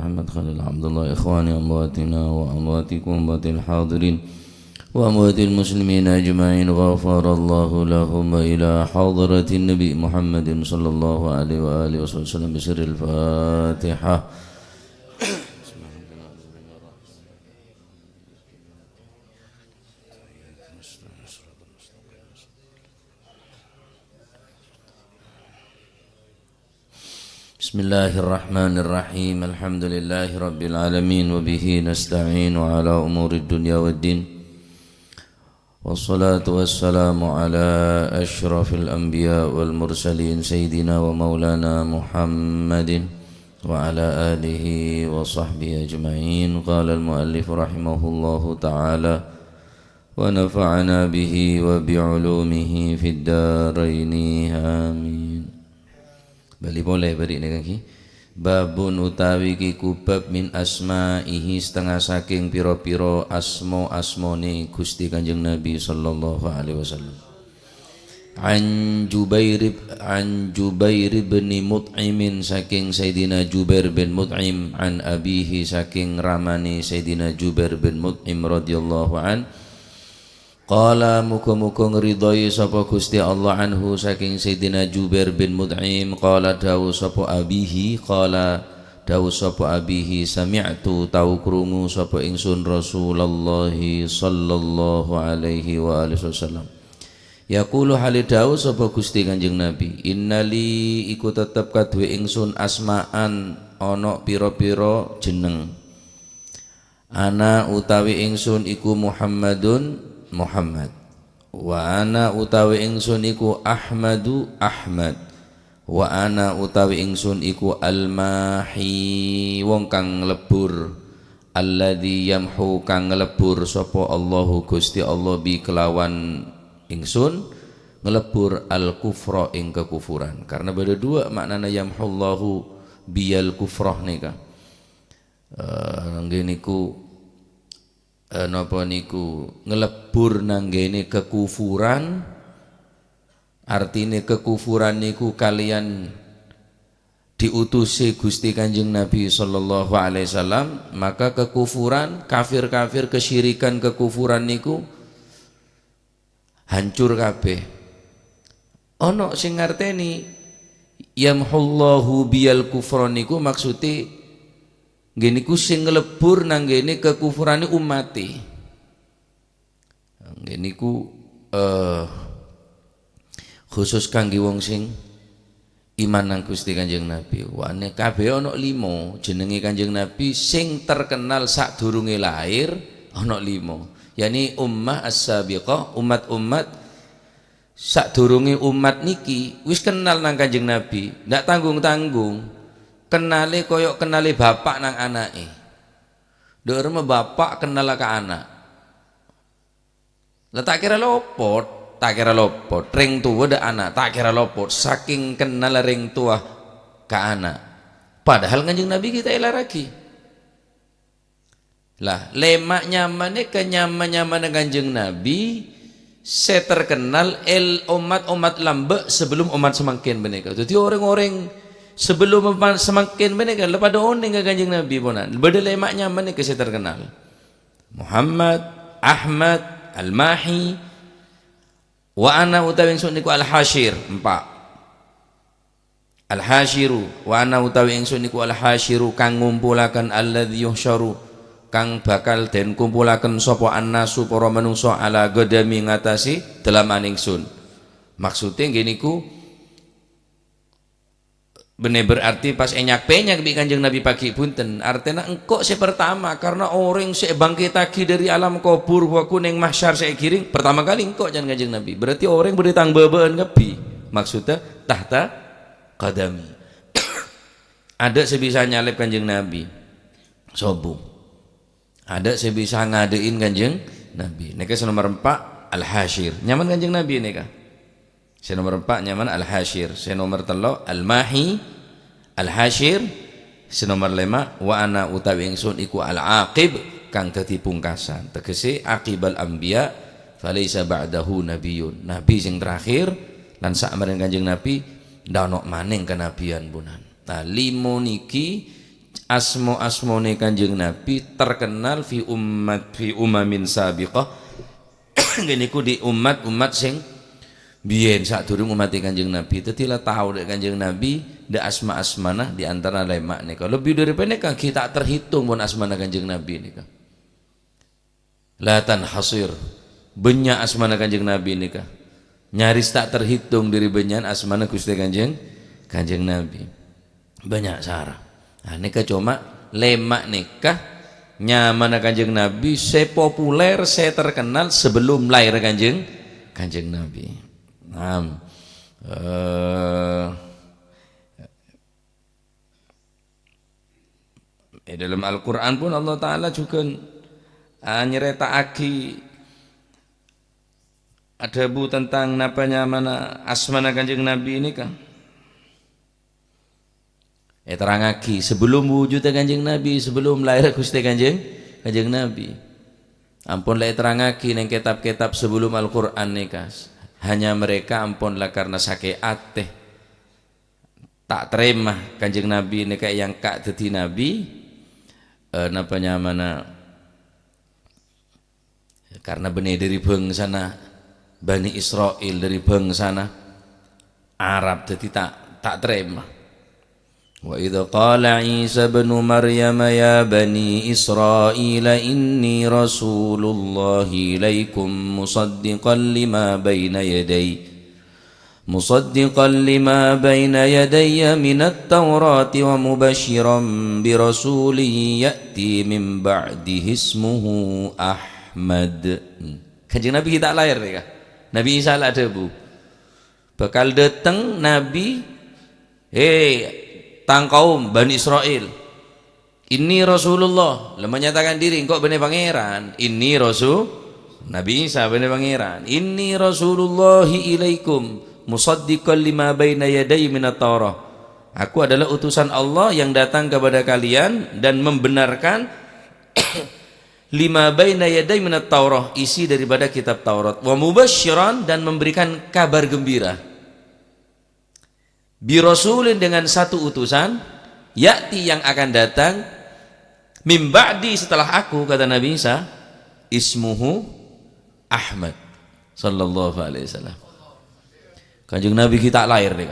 محمد خليل عبد الله إخواني أمواتنا وأمواتكم أموات الحاضرين وأموات المسلمين أجمعين غفر الله لهم إلى حضرة النبي محمد صلى الله عليه وآله وسلم بسر الفاتحة. Bismillahirrahmanirrahim. Alhamdulillahi rabbil alamin wa bihi nasta'in ala umuri dunya waddin. Wassalatu wassalamu ala asyrafil anbiya wal mursalin sayyidina wa maulana Muhammadin wa ala alihi wa sahbihi ajma'in. Qala al-muallif rahimahullahu ta'ala wa nafa'ana bihi wa bi'ulumihi fid daraini amin. Bali boleh beri ni kaki. Babun utawi ki kubab min asma'ihi setengah saking piro-piro asmoni Gusti Kanjeng Nabi sallallahu alaihi wasallam. An Jubair bin Mut'im saking Sayyidina Jubair bin Mut'im an abihi saking ramani Sayyidina Jubair bin Mut'im radhiyallahu an. Qala muka-muka ngeridai sapa Gusti Allah anhu saking Sayyidina Jubair bin Mut'im. Qala dawu sapa abihi, qala dawu sapa abihi, sami'tu tau krungu sapa ingsun Rasulullah sallallahu alaihi wa alihi wasallam yaqulu hali dawu sapa Gusti Kanjeng Nabi, innali iku tetep kadue ingsun asma'an ana pira-pira jeneng. Ana utawi ingsun iku Muhammadun Muhammad, wa ana utawi ingsun iku Ahmadu Ahmad, wa ana utawi ingsun iku Al-Mahi wong kang lebur, alladzi yamhu kang ngelebur sapa Allahu Gusti Allah bi kelawan ingsun ngelebur al-kufra ing kekufuran. Karena beda dua maknanya yamhullahu biyal kufrah nika. Nggih niku napa niku ngelebur nanggene kekufuran, artine kekufuran niku kalian diutusi Gusti Kanjeng Nabi sallallahu alaihi wasallam, maka kekufuran, kafir-kafir, kesyirikan, kekufuran niku hancur kabeh. Ana sing ngarteni yamhullahu biyal kufra niku maksude gini ku sing ngelebur nanggene kekufurane umati. Gini ku khusus kangge wong sing iman nang Gusti Kanjeng Nabi. Wane kabeh ana 5 jenenge Kanjeng Nabi sing terkenal sadurunge lahir ana 5. Yani ummah as-sabiqah, umat-umat sadurunge umat niki wis kenal nang Kanjeng Nabi, ndak tanggung-tanggung. Kenali koyok kenali bapak nang anake. Dhewe bapak kenal ke anak. Lah tak kira lopot, ring tua dak anak, tak kira lopot saking kenal ring tua ke anak. Padahal Kanjeng Nabi kita elah lagi. Lah lemak nyamane kenyaman-nyaman Kanjeng Nabi saya terkenal umat-umat lambe sebelum umat semakin menika. Jadi orang-orang sebelum semakin menika lepada oning ke Kanjeng Nabi ponan. Beda lemaknya menika saya terkenal. Muhammad, Ahmad, Al-Mahi, wa ana utawi ingsun niku Al-Hasyir, 4. Al-Hasyiru, wa ana utawi ingsun niku Al-Hasyiru kang ngumpulaken alladzi yuhsyaru kang bakal den kumpulaken sapa annasu para manungsa ala godami ngatasi dalaman ingsun. Maksude nggih niku bener berarti pas enyak penyak bi Kanjeng Nabi pagi punten artinya engkau si pertama karena orang si bangkit lagi dari alam kubur waku neng mahsyar si giring pertama kali engkau jangan Kanjeng Nabi berarti orang beritang bebaan ngebi maksudnya tahta qadami. Ada sebisa nyalip Kanjeng Nabi sombong, ada sebisa ngadein Kanjeng Nabi. Neka nomor 4 Al-Hasyir nyaman Kanjeng Nabi neka. Saya nomor 4 nyaman Al-Hasyir. Saya nomor 3 Al-Mahi Al-Hasyir. Saya nomor 5 wa ana utawi ingsun iku Al-Aqib kang dadi pungkasan. Tegese aqibal anbiya falaisa ba'dahu nabiyyun. Nabi sing terakhir lan sak marang Kanjeng Nabi ndak ono maning kenabian punan. Nah 5 niki asmo-asmone Kanjeng Nabi terkenal fi umamin sabiqah ngene iku di umat-umat sing biyen sadurung umat Kanjeng Nabi. Dadi lah tahu dek Kanjeng Nabi de asma-asmana di antara lemak nika. Lebih daripada nika kita terhitung pun asmana Kanjeng Nabi nika. La tanhasir. Banyak asmana Kanjeng Nabi nika. Nyaris tak terhitung dari banyak asmana Gusti Kanjeng Nabi. Banyak sarah. Nah nika cuma lemak nika nyamana Kanjeng Nabi sepopuler, terkenal sebelum lahir Kanjeng Nabi. Dalam Al-Quran pun Allah Ta'ala juga nyeritaake ada bu tentang napanya mana asmana Kanjeng Nabi ini kan terangaki sebelum wujudnya Kanjeng Nabi, sebelum lahir Gusti Kanjeng Nabi. Ampun lah terangaki neng kitab-kitab sebelum Al-Quran nikas. Hanya mereka ampunlah karena sakit ateh tak terima Kanjeng Nabi ini kayak yang kak dadi Nabi napanya mana karena benih dari bangsana Bani Israel, dari bangsana Arab, jadi tak terima. Wa idza qala Isa ibn Maryam ya bani Israil inni rasulullahi ilaikum musaddiqan lima baina yadayya minat tawrati wa mubashiran bi rasulin ya'ti min ba'dihi ismuhu Ahmad. Kanjeng Nabi kita lahir ya. Nabi Isa ada bu. Bakal datang Nabi, tang kaum Bani Israel. Ini Rasulullah, menyatakan diri engkau benih pangeran. Ini Rasul Nabi Isa benih pangeran. Ini Rasulullahi ilaikum musaddiqan lima baina yadayya minat Taurah. Aku adalah utusan Allah yang datang kepada kalian dan membenarkan lima baina yadayya minat Taurah, isi daripada kitab Taurat. Wa mubasyiran, dan memberikan kabar gembira. Bi rasulin, dengan satu utusan, ya'ti yang akan datang, mim ba'di, setelah aku, kata Nabi Isa, ismuhu Ahmad sallallahu alaihi wasallam. Kanjeng Nabi kita lahir deh.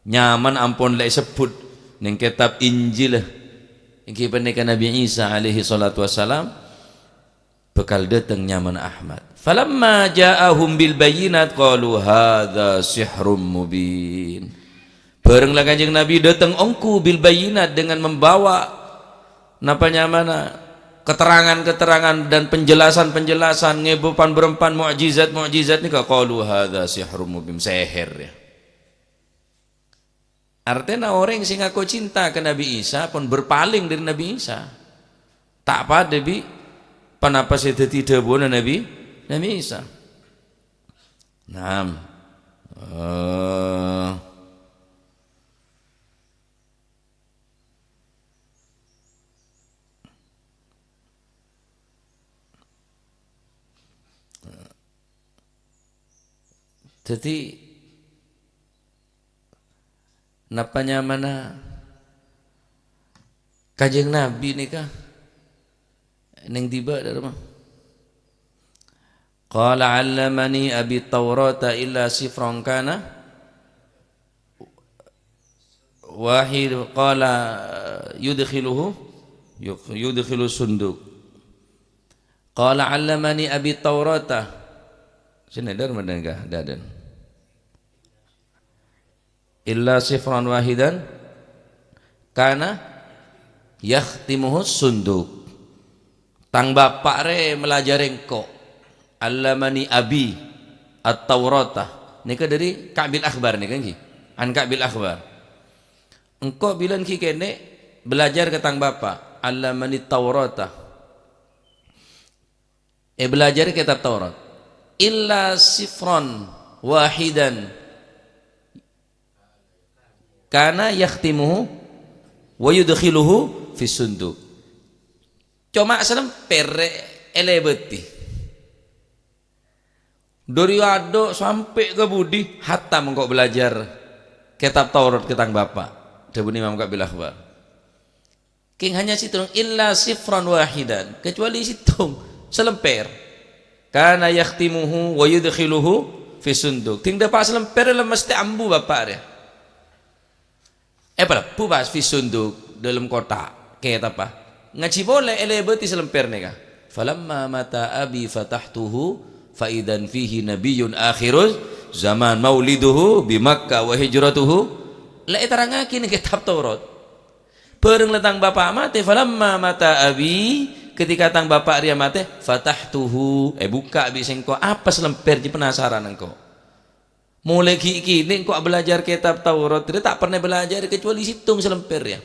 Nyaman ampun lek sebut ning kitab Injil iki peneka Nabi Isa alaihi salatu wassalam bakal datang nyaman Ahmad. Falamma ja'ahum bil bayyinat qalu hadza sihrun mubin. Barenglah Kanjeng Nabi datang ongku bil bayyinat, dengan membawa napanya mana keterangan-keterangan dan penjelasan-penjelasan, ngebupan berempan mukjizat-mukjizat nika qalu hadza sihrun mubin, seher ya. Artinya orang sing aku cinta ke Nabi Isa pun berpaling dari Nabi Isa. Tak pada bi panapa saya tidak boleh Nabi Isa. Naam. Jadi napanya mana Kanjeng Nabi nikah neng tiba dari rumah. Qala 'allamani abi Taurata illa sifran kana wahid qala yudkhilu sunduk. Qala 'allamani abi Taurata. Sini dar mendengar dadan. Illa sifran wahidan kana yakhtimuhu sunduk. Tang bapak re melajari engkau. Allamani abi at-Taurata. Nika dari Ka'bil Akhbar nika nggih. An Ka'bil Akhbar. Engkau bilang ki kene belajar ke tang bapak. Allamani Taurata. Belajar kitab Taurat. Illa sifran wahidan kana yakhtimuhu wa yudkhiluhu fi sunduk. Cuma salam pere elebeti. Dari ado sampai ke budi hatta mengkau belajar kitab Taurat ketang bapak. Dabun Imam Ka'bil Akhbar. King hanya situng illa sifran wahidan, kecuali situng selemper. Kana yakhtimuhu wa yudkhiluhu fi sunduk. Ting dapat selemper dalam mesti ambu bapak dia. Pada pubas fi sunduk dalam kotak. Kayak apa? Ngaji boleh elebeti selemper nega. Falamma mata abi fatahtuhu fa idan fihi nabiyyun akhiruz zaman mauliduhu bi Makkah wa hijratuhu. La itarangakin kitab Taurat. Pereng letang bapak mati falamma mata abi, ketika tang bapak dia mati fatahtuhu buka bi sengko apa selemper je penasaran engkau. Mulai kini engkau belajar kitab Taurat dia tak pernah belajar kecuali situng selemper ya.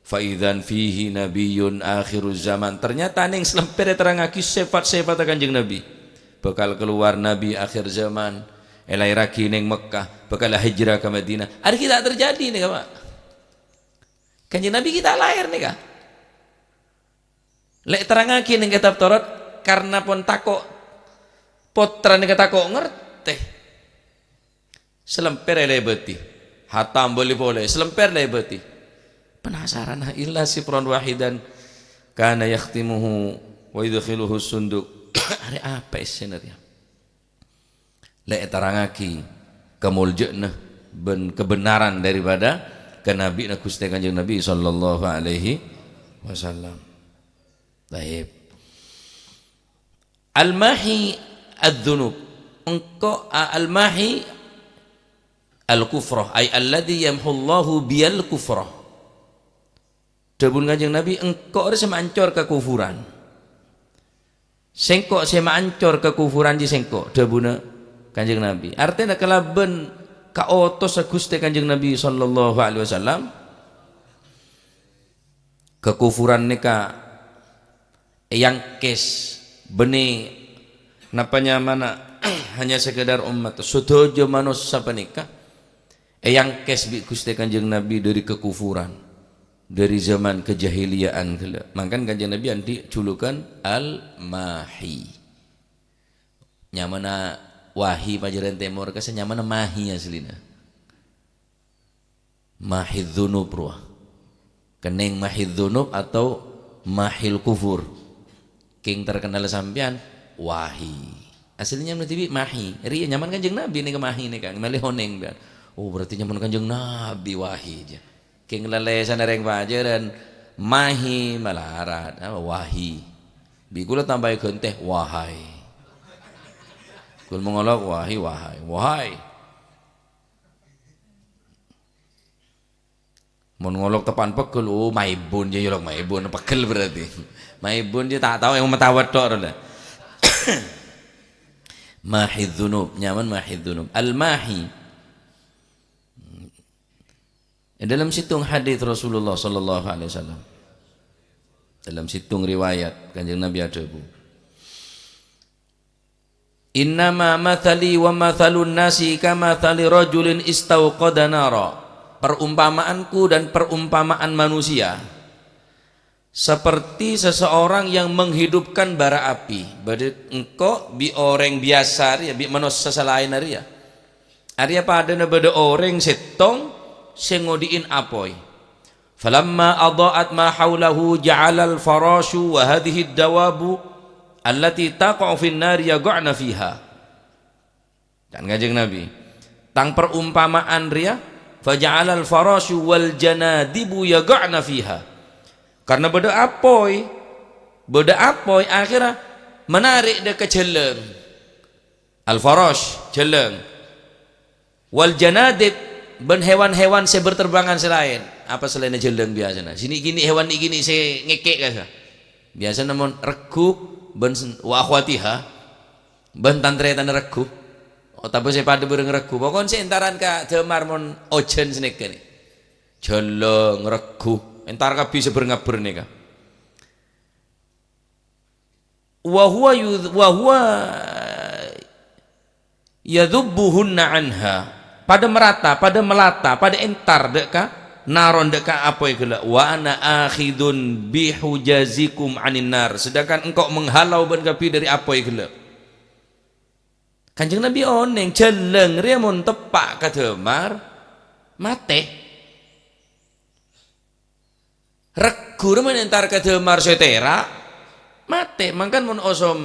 Fa idzan fihi nabiyyun akhiruz zaman, ternyata ning selemper terangaki sifat-sifat Kanjeng Nabi. Bakal keluar nabi akhir zaman, elai raki ning Mekah, bakal hijrah ke Madinah. Ada kita terjadi nih Pak. Kanjeng Nabi kita lahir nih Kak. Lek terangaki ning kitab Taurat karena pun takok potra ning takok ngerti. Selemper lebeti. Hatam boleh selemper lebeti. Penasaran illa sifran wahidan kana yakhtimuhu wa yudkhiluhu sunduk. Ada apa sebenarnya? Lek terangaki kemuljana ben kebenaran daripada kenabi na Gusti Kanjeng Nabi sallallahu alaihi wasallam. Baik. Al-mahi adz-dzunub. Engkau al-mahi al-kufrah ay alladhi yamhullahu biyal kufrah. Debun Kanjeng Nabi engkau harus mancor kekufuran. Sengkok saya mancor kekufuran di sengkok debuna Kanjeng Nabi. Artinya kalaben kaotos Gusti Kanjeng Nabi sallallahu alaihi wasallam kekufuran neka yang kes beni napanya mana hanya sekedar umat sedojo manusia panika yang kes bi Gusti Kanjeng Nabi dari kekufuran dari zaman kejahiliaan kala. Makan Kanjeng Nabi anti julukan al-mahi. Nyamana wahi pajaran temur kase nyamana mahi aslina. Mahid dzunub ruah. Kening mahid dzunub atau mahil kufur. King terkenal sampean wahi. Aslinya menurut mahi. Ri nyaman Kanjeng Nabi nih ke mahi nih Kang. Mali honeng dan. Oh berarti nyaman Kanjeng Nabi wahi aja. King lelesan reng pajaran mahi malarat wahi. Bikula tambah genteh wahai. Kul mengolok wahai. Mun ngolok tepan pegel, oh maibun je yolok maibun pegel berarti. Maibun je tak tahu yang metawat tok dah. Mahid dzunub, nyaman mahid dzunub. Al-mahi. Dalam situng hadis Rasulullah sallallahu alaihi wasallam. Dalam situng riwayat Kanjeng Nabi ada bu. Innama mathali wa mathalun nasi kamathali rajulin istauqada nara. Perumpamaanku dan perumpamaan manusia seperti seseorang yang menghidupkan bara api. Berarti engkau bi orang biasa ya bi manusia selain ya. Arya pada beda orang setong sengodiin apoi. Falamma adaat ma haulahu ja'ala al-farashu wa hadhihi ad-dawabu allati taqa'u fin nar yaqa'na fiha. Dan Kanjeng Nabi tang perumpamaan ria faja'ala al-farashu wal janadibu yaqa'na fiha. Karena beda apoi akhirnya menarik dia ke jeleng. Al-farash jeleng. Wal janadib ben hewan-hewan saya berterbangan selain apa selain jeleng biasanya sini gini hewan ini gini saya ngekek kasa biasa namun regu ben wa akhwatiha ben tantretan regu oh tapi saya pada bareng regu pokoknya saya entaran ka demar mon ojen senek ni jeleng regu entar ka bisa berngabur nih ka wa huwa yadhubbuhunna anha pada merata, pada melata, pada entar deka naron deka apa gela wa ana akhidun bihujazikum anin nar sedangkan engkau menghalau ban kapi dari apa gela. Kanjeng Nabi oneng jeleng ria mun tepak ka demar mate. regur menentar ke demar setera mate mangkan mun osom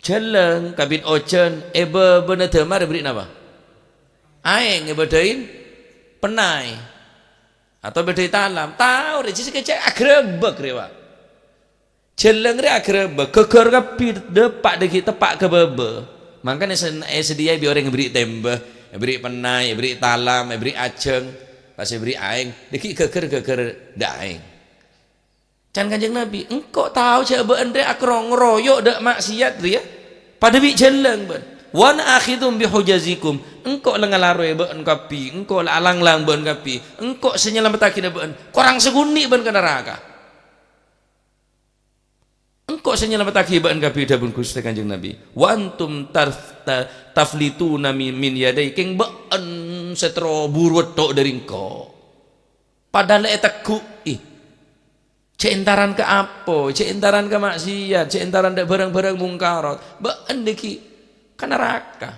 jeleng kabin ojen ebe bener demar beri napa aeng ngebedain penai atau bedai talam tahu rejisi kecek agrebek rewa jeleng re agrebek keker kapi depak deki tepak ke bebe mangkan sedia bi orang beri tembeh beri penai beri talam beri ajeng pasti beri aeng deki keker daeng can Kanjeng Nabi engkau tahu coba andre akrong ngeroyok dak maksiat dia pada bi jeleng ben wan akhidum bihujazikum engkau lengalaro ben kapi engkau alang-lang ben kapi engkau senyelamatake ben korang seguni ben ke neraka engkau senyelamatake ben kapi dabun Gusti Kanjeng Nabi wa antum taflituna min yadai king ben setro buruet tok dari engkau padahal eteku centaran ke apa centaran ke maksiat centaran dak barang-barang mungkarat ben deki ke neraka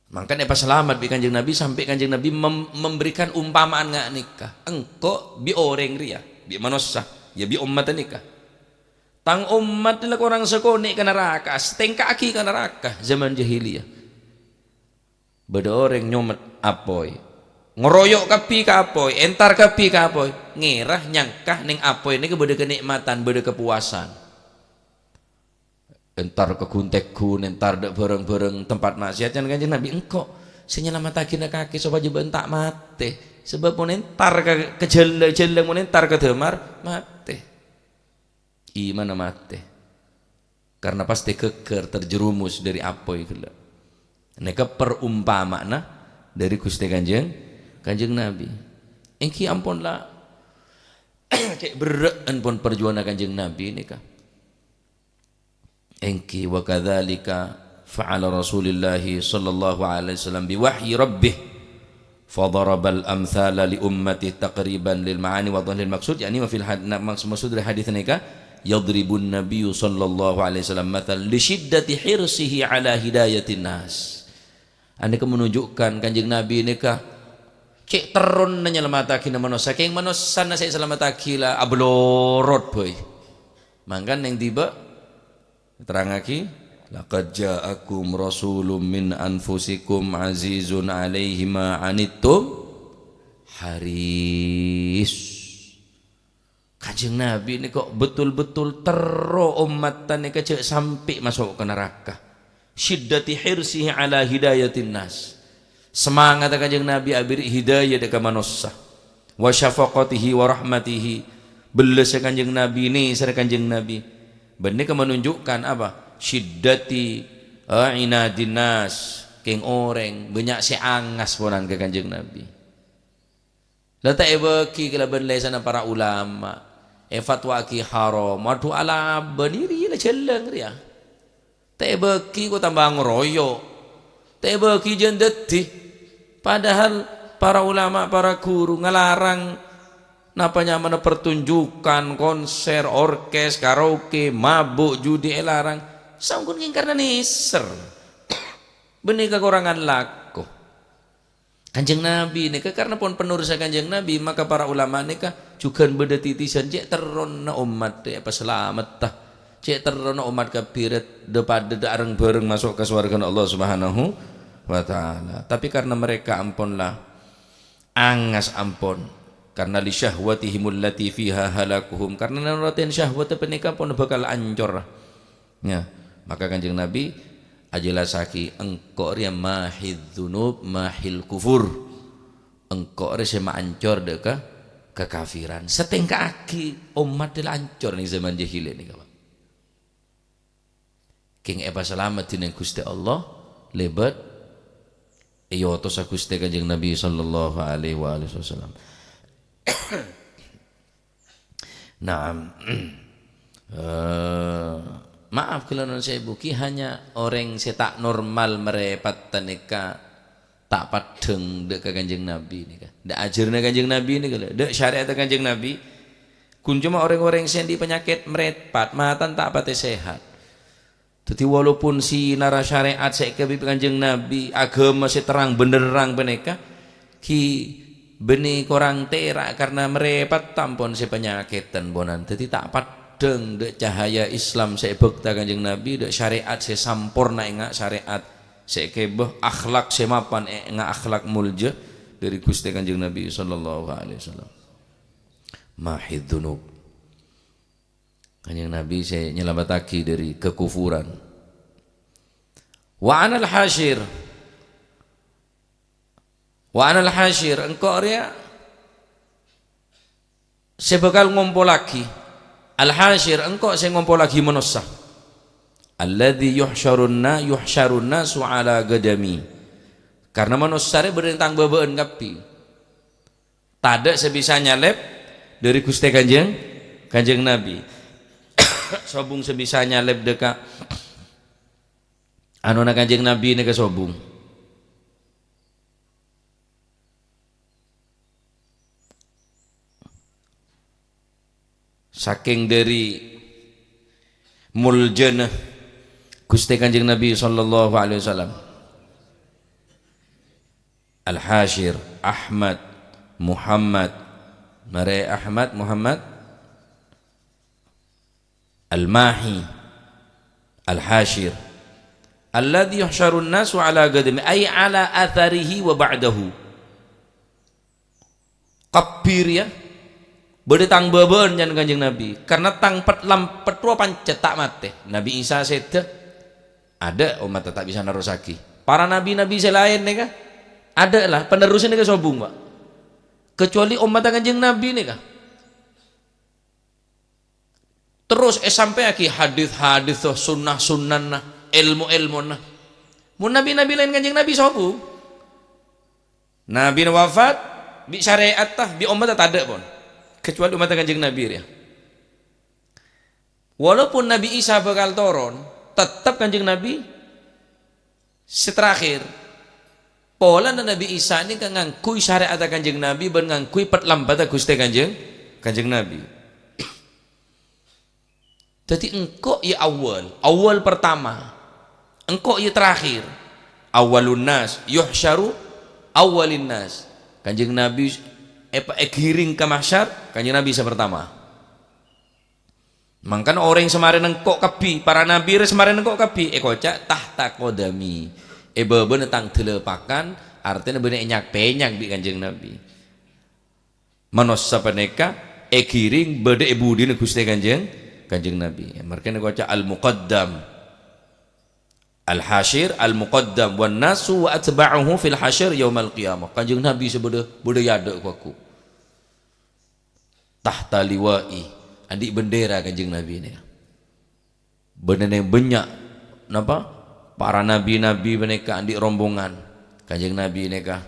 makanya pas selamat bi Kanjeng Nabi sampai Kanjeng Nabi memberikan umpamaan ngak nikah engkau bi orang ria bi manusia ya bi umat nikah tang umat dilak orang sekone ke neraka setengah kaki ke neraka zaman jahiliyah beda orang nyomet apoy ngeroyok kapi kapoy entar kapi kapoy ngerah nyangkah ning apoy ini beda kenikmatan beda kepuasan entar keguntekku entar dak bareng-bareng tempat maksiat kan Kanjeng Nabi engkau senyelamatake kaki supaya jeba entak mate sebab mun entar ke jeleng mun entar ke demar mate iman mate karena pasti keker terjerumus dari apoy gila neka perumpamaan dari Gusti Kanjeng Nabi engki ampun lah cek bereen pun perjuangan Kanjeng Nabi ini kah engki wa kadzalika fa'ala Rasulullah sallallahu alaihi wasallam bi wahyi rabbih fadarabal amthala li ummati taqriban lil ma'ani wa dhahil maqsud yani wa fil maksud dari hadis ini kah yadribun nabiy sallallahu alaihi wasallam mathal li shiddati hirsihi ala hidayatin nas ane menunjukkan Kanjeng Nabi ini kah cek terun nyelamatake manusia saking manusia na saya selamatake lah ablorot boy mangkan yang tiba terangaki laqad ja'akum rasulun min anfusikum azizun alaihi ma anittum haris Kanjeng Nabi ini kok betul-betul tero umat ini kecek sampai masuk ke neraka syiddati hirsihi ala hidayatin nas semangat Kanjeng Nabi abiri hidayah dekat manusia wa syafaqatihi wa rahmatihi belas Kanjeng Nabi ini sare Kanjeng Nabi benih menunjukkan apa syiddati inadin nas king orang banyak si angas ponan ke Kanjeng Nabi lata ebeki kala benlai sana para ulama fatwa ki haram wadu ala berdiri la celeng dia tebeki ko tambah ngeroyok tebeki jendeti padahal para ulama para guru ngelarang napanya mana pertunjukan konser orkes karaoke mabuk judi larang sangkun karena niser benih kekurangan laku Kanjeng Nabi ini karena pun penurusan Kanjeng Nabi maka para ulama ini juga beda titisan cek terona umat deh apa selamat tah cek terona umat kabiret depan areng bareng masuk ke surga Allah Subhanahu wa ta'ala tapi karena mereka ampunlah angas ampun karena li syahwatihimul lati fiha halakuhum karena nuratin syahwat penikah pun bakal ancur ya maka Kanjeng Nabi ajelasaki engkau ria mahid dzunub mahil kufur engkau ria sema ancur deka kekafiran setengah aki umat dilancur nih zaman jahiliyah nih kawan king eba selamat dengan Gusti Allah lebat iyo to sa Gusti Kanjeng Nabi sallallahu alaihi wasallam nah maaf kalau non saya buki hanya orang saya tak normal merepat taneka tak padeng dek Kanjeng Nabi nih kan dek ajarnya Kanjeng Nabi nih kan dek syariat Kanjeng Nabi kun cuma orang-orang yang di penyakit merepat matan tak pati sehat jadi walaupun si nara syariat saya ke Kanjeng Nabi agama si terang benerang beneka ki beni korang terak karena merepet tampon si penyakitan bonan jadi tak padeng dek cahaya Islam saya bekta Kanjeng Nabi dek syariat saya sampurna enggak syariat saya kebeh akhlak saya mapan enggak akhlak mulja dari Gusti Kanjeng Nabi sallallahu alaihi wasallam. Mahid dzunub. Kanjeng Nabi saya nyelamataki dari kekufuran. Wa anal hasyir. Wa anal hasyir engkau ria saya bakal ngumpul lagi. Al hasyir engkau saya ngumpul lagi manusia. Alladzi yuhsyarun nasu ala gadami. Karena manusia berentang bebeun kapi. Tada sebisa nyalep dari Gusti Kanjeng Nabi. Sobung sebisa nyalep deka anuna Kanjeng Nabi neka sobung. Saking dari muljana Gusti Kanjeng Nabi sallallahu alaihi wasallam. Al-Hasyir Ahmad Muhammad Mare Ahmad Muhammad Al-Mahi Al-Hasyir alladhi yuhsyarun nasu ala gadami ay ala atharihi wa ba'dahu kabir ya bedetang beben jan Kanjeng Nabi karena tang petua pancetak mate Nabi Isa sedeh ada umat tak bisa narosaki para nabi-nabi selain nih kah ada lah penerusnya nih sobung Pak kecuali umat Kanjeng Nabi nih kah terus sampai aki hadis sunnah nah ilmu nah mun nabi lain Kanjeng Nabi sobung nabi wafat bi syariat tah bi umat tak ada pun kecuali umat Kanjeng Nabi ya walaupun Nabi Isa bakal turun tetap Kanjeng Nabi seterakhir pola Nabi Isa ini kan ngangkui syariat Kanjeng Nabi ben ngangkui petlambat Gusti Kanjeng Nabi. Jadi engkau ya awal pertama, engkau ya terakhir. Awalun nas yuhsyaru awalin nas. Kanjeng Nabi giring ke mahsyar, Kanjeng Nabi pertama. Mangkan orang yang semarin engkau kapi, para nabi semarin engkau kapi, kocak tahta kodami. Beben tentang telepakan, artinya bener enyak penyak bi Kanjeng Nabi. Manusia peneka giring bede budine Gusti Kanjeng Nabi. Mereka kocak al-muqaddam al-hasyir al-muqaddam wan nasu wa atba'uhu fil hasyir yaumal qiyamah. Kanjeng Nabi sebeda yada aku. Tahta liwa'i adik bendera Kanjeng Nabi ini. Bener yang banyak napa? Para nabi-nabi mereka adik rombongan Kanjeng Nabi ini kah.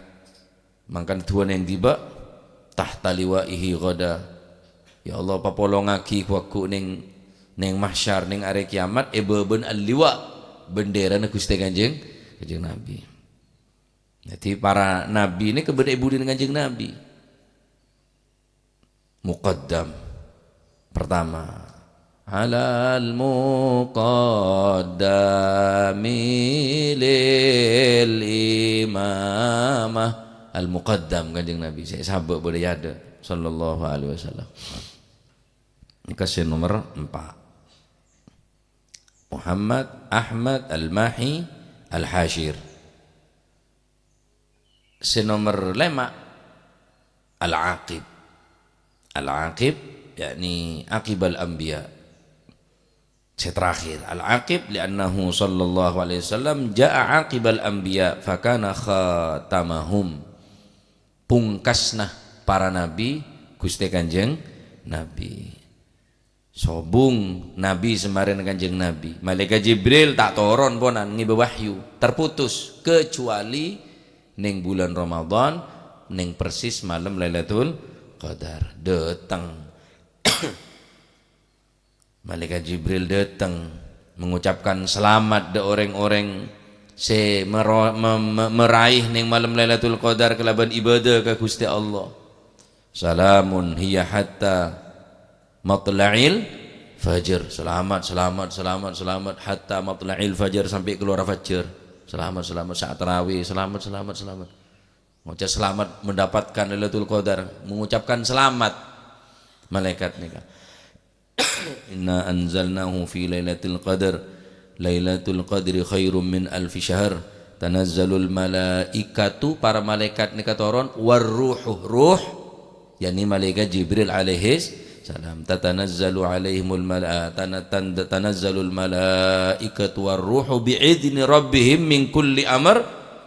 Mangkan tuan yang tiba tahta liwa'ihi ghada. Ya Allah papolongaki waku ning mahsyar ning are kiamat beben al-liwa bendera Gusti Kanjeng Nabi. Jadi para nabi ini kebeda budi dengan Kanjeng Nabi. Muqaddam pertama alal muqaddami lil imamah al-muqaddam Kanjeng Nabi saya sahabat boleh ada sallallahu alaihi wasallam. Ini kasih nomor 4 Muhammad Ahmad Al-Mahi Al-Hasyir. Nomor 5 Al-Aqib. Al-Aqib yakni aqibal anbiya. Terakhir Al-Aqib li'annahu sallallahu alaihi wasallam jaa aqibal anbiya fakana khatamahum. Pungkasna para nabi Gusti Kanjeng Nabi. Sobung Nabi semarin Kanjeng Nabi. Malaikat Jibril tak turun ponan ngibe wahyu. Terputus kecuali ning bulan Ramadan ning persis malam Lailatul Qadar datang. Malaikat Jibril datang mengucapkan selamat de orang-orang se meraih ning malam Lailatul Qadar kelaban ibadah ke Gusti Allah. Salamun hiya hatta matla'il fajr. Selamat hatta matla'il fajr sampai keluar fajar. Selamat saat tarawih. Selamat. Mengucap selamat mendapatkan Lailatul Qadar, mengucapkan selamat malaikat nika. Inna anzalnahu fi lailatul qadar. Lailatul qadri khairum min alfi syahr. Tanazzalul malaikatu, para malaikat nika turun, warruhu, ruh yakni malaikat Jibril alaihi salam. Tatanazzalu alaihimul tanazzalul malaikatu warruhu bi'idni rabbihim min kulli amr.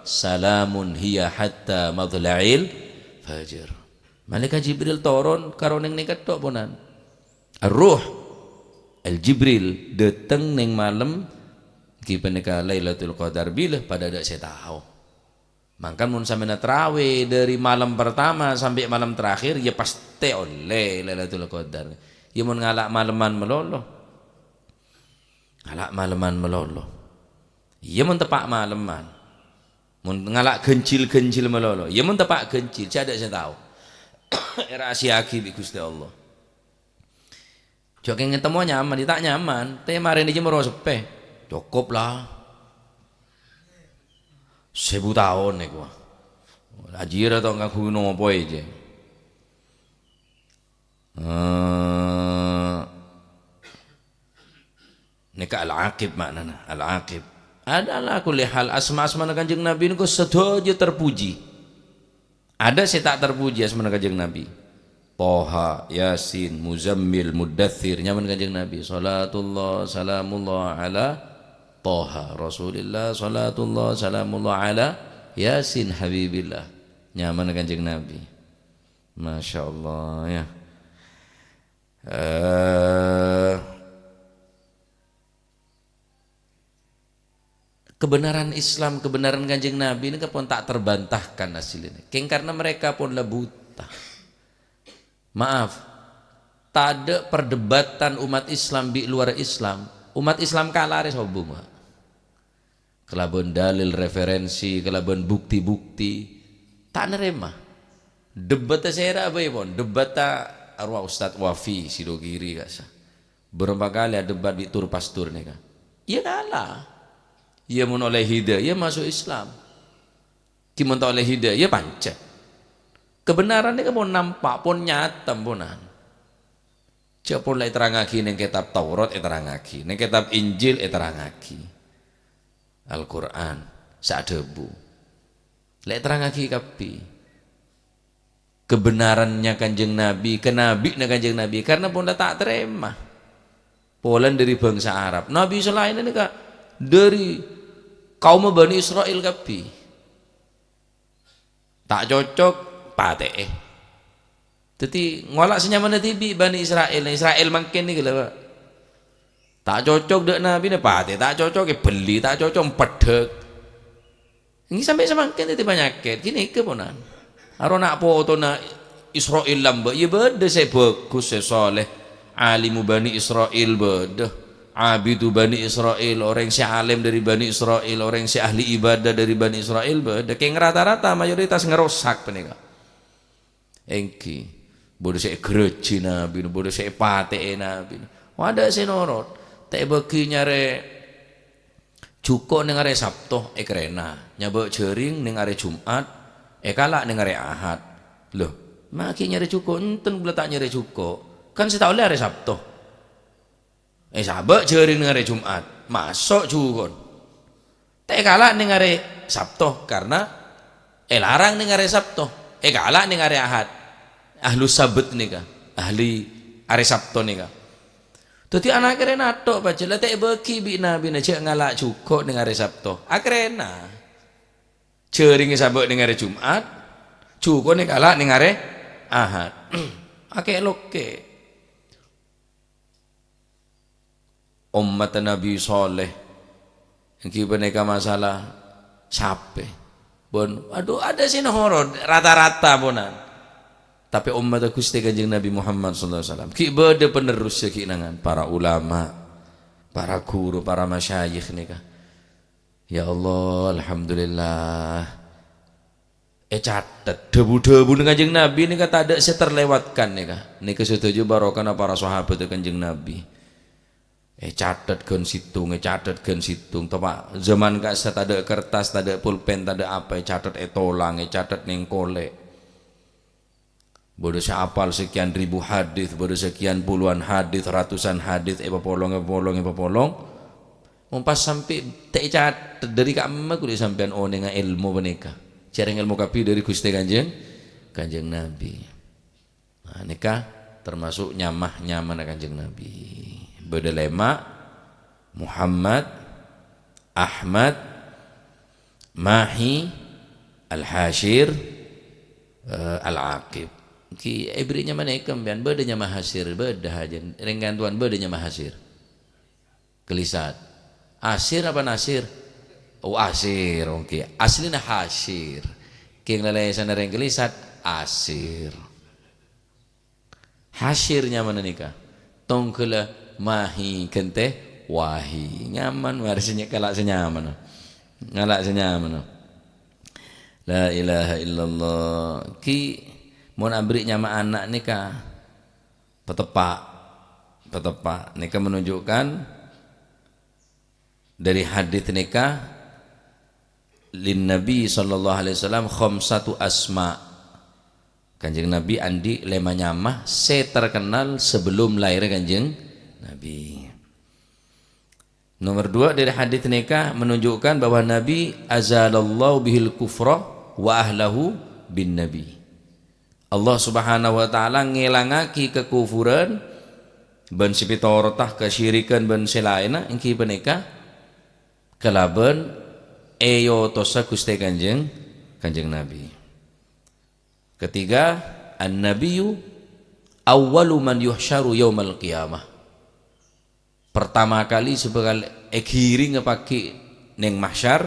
Salamun hiya hatta madla'il fajr. Malaikat Jibril turun karo ning nikat tok ponan. Ar-ruh Al-Jibril datang ning malam ki penika Lailatul Qadar bila pada dak saya tahu. Mangkan mun sampeyan tarawih dari malam pertama sampai malam terakhir ya pasti oleh Lailatul Qadar. Ya mun ngalak maleman melolo. Ngalak maleman melolo. Ya mun tepak maleman. Mun ngalak gencil-gencil melolo. Ya mun tepak gencil, saya tahu. Rahasia aki bi Gusti Allah. Jok ketemu nyaman, tak nyaman. Teh mari iki mero sepe. Cukup lah. 1000 tahun niku. Ajira to ngaku nopo aja. Nika al-aqib maknana, al-aqib. Adalah kulli hal asma-asma Kanjeng Nabi niku sedoyo terpuji. Ada sing tak terpuji asma Kanjeng Nabi. Toha, Yasin, Muzammil, Muddathir, nyaman Kanjeng Nabi. Salatullah salamullah ala Toha Rasulillah, salatullah salamullah ala Yasin Habibillah. Nyaman Kanjeng Nabi. Masya Allah ya. Kebenaran Islam, kebenaran Kanjeng Nabi ini pun tak terbantahkan hasilnya. Keng karena mereka pun buta. Maaf, tak ada perdebatan umat Islam di luar Islam. Umat Islam kalah res hubung. Kelaban dalil referensi, kelaban bukti-bukti, tak nerima. Debat saya apa ya pun? Debat arwah Ustadz Wafi Sidogiri kasa. Berapa kali ada debat di tur pastur nih kan? Iya kalah. Ia mun oleh hidayah, ia masuk Islam. Kimun tak oleh hidayah, ia pancet. Kebenaran ini pun nampak, pun nyata punan. Cak pun lai terangaki neng kitab Taurat, terangaki neng kitab Injil, terangaki Al-Quran, sak debu. Lai terangaki kapi. Kebenarannya Kanjeng Nabi, kenabinya Kanjeng Nabi, karena pun tak terima. Polan dari bangsa Arab. Nabi selain ini kak dari kaum Bani Israel kapi tak cocok pateh. Jadi ngolak senyaman tibi Bani Israel makin nih gila. Tak cocok dek Nabi ne pateh, tak cocok beli, tak cocok pedek. Ini sampai semakin itu penyakit. Gini keponan. Aro nak foto na Israel lamba, ya beda saya bagus saya soleh. Alimu Bani Israel beda. Abidu Bani Israel, orang yang alim dari Bani Israel, orang yang ahli ibadah dari Bani Israel, kayak rata-rata mayoritas ngerosak penika. Engki, bodoh saya gereji Nabi, bodoh saya pate Nabi. Wadah saya norot, tak bagi nyare cukup nengare Sabtu, kerena nyabak jering nengare Jumat, kalak nengare Ahad. Loh, makin nyare cukup, enten boleh tak nyare cukup, kan saya tahu hari Sabtu. Sabak jering ning hari Jumat, masuk juga. Tak kalah ning hari Sabtu karena larang ning hari Sabtu. Kalah ning hari Ahad. Ahlu sabat nika, ahli hari Sabtu nika. Dadi anak kerena tok baca lah tak beki bi Nabi aja ngalak cukup ning hari Sabtu. Akrena. Jering sabak ning hari Jumat, cukup ning kalah ning hari Ahad. Akeh loke. Umat Nabi Soleh yang mereka masalah sape bon aduh ada sih horor rata-rata bonan tapi umat Gusti Kanjeng Nabi Muhammad sallallahu alaihi wasallam ki bade penerus kekinangan para ulama para guru para masyayikh nika ya Allah alhamdulillah catet debu-debu Kanjeng Nabi nika tak ada saya terlewatkan nika setuju barokah para sahabat Kanjeng Nabi catat gen situng topa zaman gak tak ada kertas, tak ada pulpen, tak ada apa, catat tolang, catat ning kolek. Bodoh apal sekian ribu hadis, bodoh sekian puluhan hadis, ratusan hadis, polong. Pas sampai tak catat dari kamma kudu sampean dengan ilmu boneka. Cereng ilmu kapi dari Gusti Kanjeng Nabi. Nah, nikah termasuk nyamah Kanjeng Nabi. Berdelema Muhammad, Ahmad, Mahi, Al-Hashir, Al-Aqib. Ki ibrinya mana ikam bian bedanya mahasir beda hajan renggan tuan bedanya mahasir. Kelisat. Asir apa nasir? Oh asir, oke. Aslina hasir. King lalai sana reng kelisat asir. Hasirnya mana nikah? Tongkela mahi kente wahi nyaman warisinya kalak senyaman ngalak senyaman la ilaha illallah ki mun abri nyama anak nikah petepak nikah menunjukkan dari hadits nikah lin Nabi sallallahu alaihi wasallam khamsatu asma. Kanjeng Nabi andi lema nyamah terkenal sebelum lahir Kanjeng Nabi. Nomor 2 dari hadits nikah menunjukkan bahwa Nabi azalallahu bihil kufra wa ahlahu bin Nabi. Allah Subhanahu wa taala ngelangaki kekufuran ban sipitorotah kesyirikan ban selaina engki penikah kelaban eyo tosa Gusti Kanjeng Nabi. Ketiga, an-nabiyyu awwalu man yuhsyaru yaumal qiyamah. Pertama kali sebekal ekhiring ngepaki neng mahsyar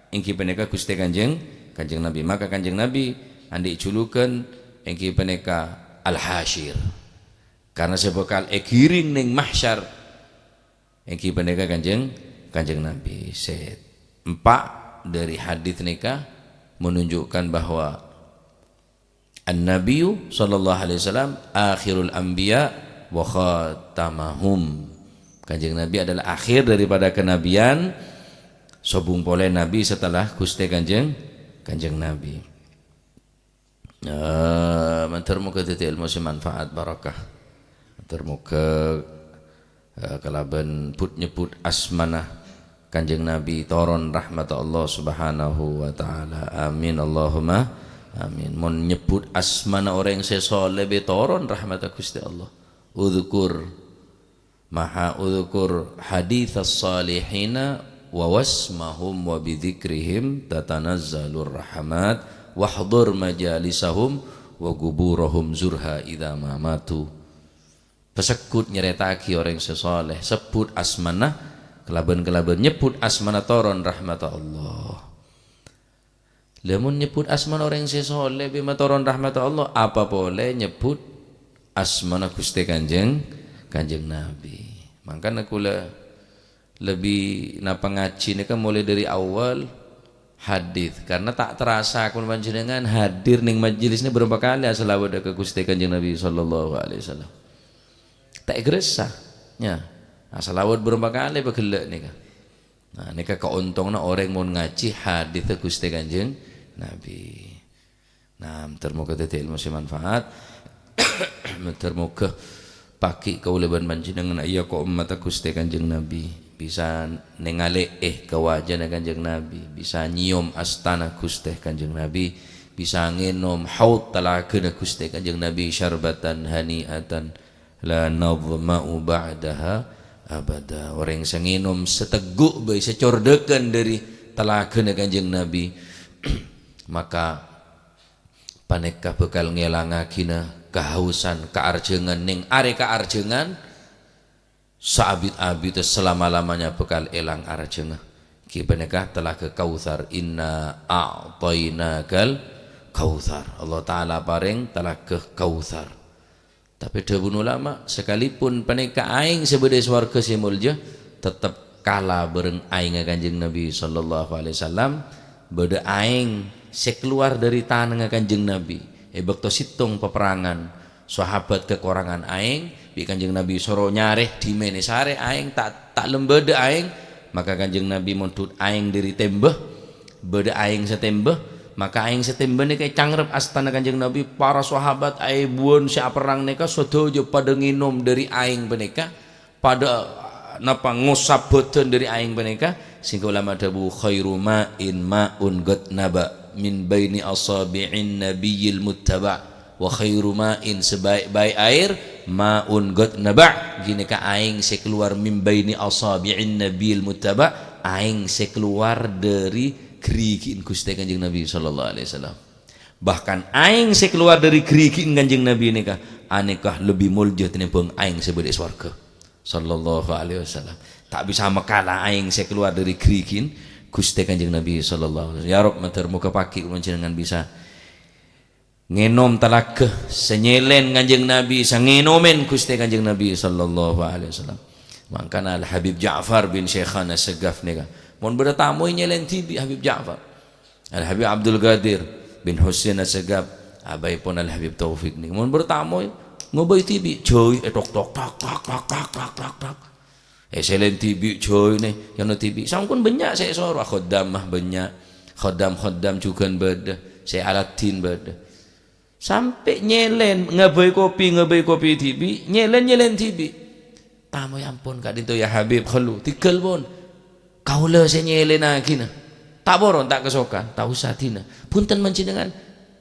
engki peneka Gusti Kanjeng Nabi. Maka Kanjeng Nabi andi julukan engki peneka al-hasyir. Karena sebekal ekhiring neng mahsyar engki peneka Kanjeng Nabi. Empat dari hadits nikah menunjukkan bahwa an-nabiyyu sallallahu alaihi wasallam akhirul anbiya wa khatamahum. Kanjeng Nabi adalah akhir daripada kenabian, sobung pole Nabi setelah Gusti Kanjeng Nabi. Matur muga dadi ilmu manfaat barakah. Matur muga kalaban put nyebut asmanah Kanjeng Nabi toron rahmat Allah Subhanahu wa taala. Amin Allahumma amin. Mon nyebut asmana orang sesoleh be toron rahmat Gusti Allah. Udzukur hadits salihina wa wasmahum wa bidzikrihim tatanazzalur rahmat wahdhur majalisahum wa guburahum zurha idza mamatu. Pesekut nyeretaki orang sesoleh sebut asmana kelaban nyebut asmana toron rahmat Allah. Lamun nyebut asmana orang sesoleh be toron rahmat Allah apa boleh nyebut asmana Gusti Kanjeng Nabi. Makanya kula lebih napa ngaji ini kan mulai dari awal hadis karena tak terasa aku panjenengan hadir ning majelis ini berapa kali selawat ke Gusti Kanjeng Nabi sallallahu alaihi wasallam. Tak gresah nya. Selawat berapa kali begelek nika. Nah nika keuntungna orang mau ngaji hadis Gusti Kanjeng Nabi. Nah termoga dadi ilmu manfaat. Termoga paki kauleban panjenengan iya ko umat Gusti Kanjeng Nabi bisa nengale kewajan Kanjeng Nabi bisa nyium astana Gusti Kanjeng Nabi bisa ngenom haud talakeun Gusti Kanjeng Nabi syarbatan haniatan la nadhma'u ba'daha abada. Orang sing nginom seteguk bae secordeukeun dari talakeun Kanjeng Nabi maka paneka bekal ngelangakina kehausan kearjengan ning are kearjengan saabit-abit selama-lamanya bekal elang arjengah ki paneka telah ke kautsar inna a'tainakal kautsar. Allah taala paring telah ke kautsar. Tapi dawuh ulama sekalipun paneka aing sebede swarga simulja tetap kalah bareng aing Kanjeng Nabi sallallahu alaihi wasallam. Beda aing sekeluar dari tanah Kanjeng Nabi bekto situng peperangan sahabat kekurangan aing bi Kanjeng Nabi soro nyareh di mene sare aing tak lembede aing, maka Kanjeng Nabi montut aing dari tembeh bede aing setembeh, maka aing setembeh nih kayak cangrep astana Kanjeng Nabi, para sahabat buon si perang neka sedoyo pada nginum dari aing beneka, pada napa ngusap boten dari aing beneka, sehingga ulama dabu khairu ma'in ma'un naba min baini asabi'in nabiyil muttaba, wa khairu ma'in sebaik-baik air ma'un naba gini ka aing sekeluar min baini asabi'in nabiyil muttaba, aing sekeluar dari gerikin Gusti Kanjeng Nabi sallallahu alaihi wasallam. Bahkan aing sekeluar dari gerikin Kanjeng Nabi nikah anekah lebih mulja tinimbang aing sebede swarga sallallahu alaihi wasallam. Tak bisa makalah aing sekeluar dari gerikin Gusti Kanjeng Nabi sallallahu alaihi wasallam. Ya Rabb matur muga paki kula jenengan bisa ngenom talaga senyelen Kanjeng Nabi sangenomen Gusti Kanjeng Nabi sallallahu alaihi wasallam. Mangkana Al Habib Ja'far bin Syekhana Segaf nika mun bertamu nyelen tibi Habib Ja'far. Al Habib Abdul Qadir bin Husain Segaf abai pun Al Habib Taufik nika mun bertamu ngoboy tibi joy tok tok tak tak tak tak tak tak tak selen tibi joy nih yang tibi sampun banyak saya suara khodam mah banyak khodam juga beda saya alatin beda sampai nyelen ngeboy kopi tibi nyelen tibi tamu ya ampun kak dinto ya Habib khelu tikel pun kau le saya nyelen lagi nah tak boron tak kesokan tak usah tina punten mencinengan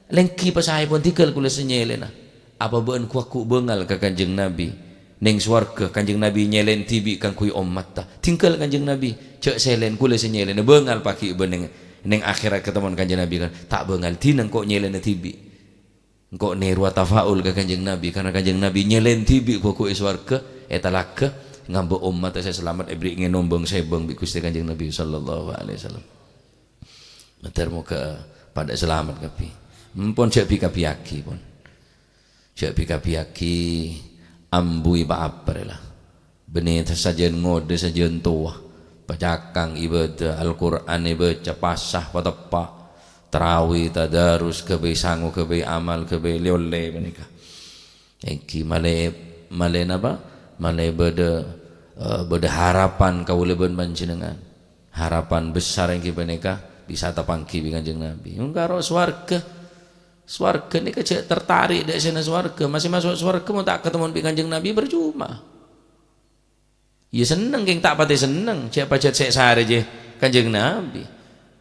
lengki pasai pun tikel kula senyelen nah apa beun kuaku bengal ke Kanjeng Nabi neng swarga Kanjeng Nabi nyelen tibi kang kuy umat ta tinggal Kanjeng Nabi cek selen kula senyelen bengal paki beneng neng akhirat ketemu Kanjeng Nabi kan tak bengal tineng kok nyelen tibi engko neru tafaul ke Kanjeng Nabi karena Kanjeng Nabi nyelen tibi kuku swarga etalaka ngambo umat saya selamat ibri ngenombong sebeng bi Gusti Kanjeng Nabi sallallahu alaihi wasallam mater muka pada selamat kapi mumpun cek pika-piaki pun cek pika-piaki ambui apa lah benih sajian ngode sajian tua pacakang ibadah Al-Quran ibadah pasah patepak terawih tadarus kebe sangu kebe amal kebe liole menikah iki male napa male beda harapan kau leben panjenengan harapan besar yang kita nikah bisa tapangki bi Kanjeng Nabi karo swarga ini kecil tertarik dari sana swarga masih masuk swarga mau tak ketemu dengan Kanjeng Nabi bercuma ya seneng geng tak pati seneng siapa jet sek sare je Kanjeng Nabi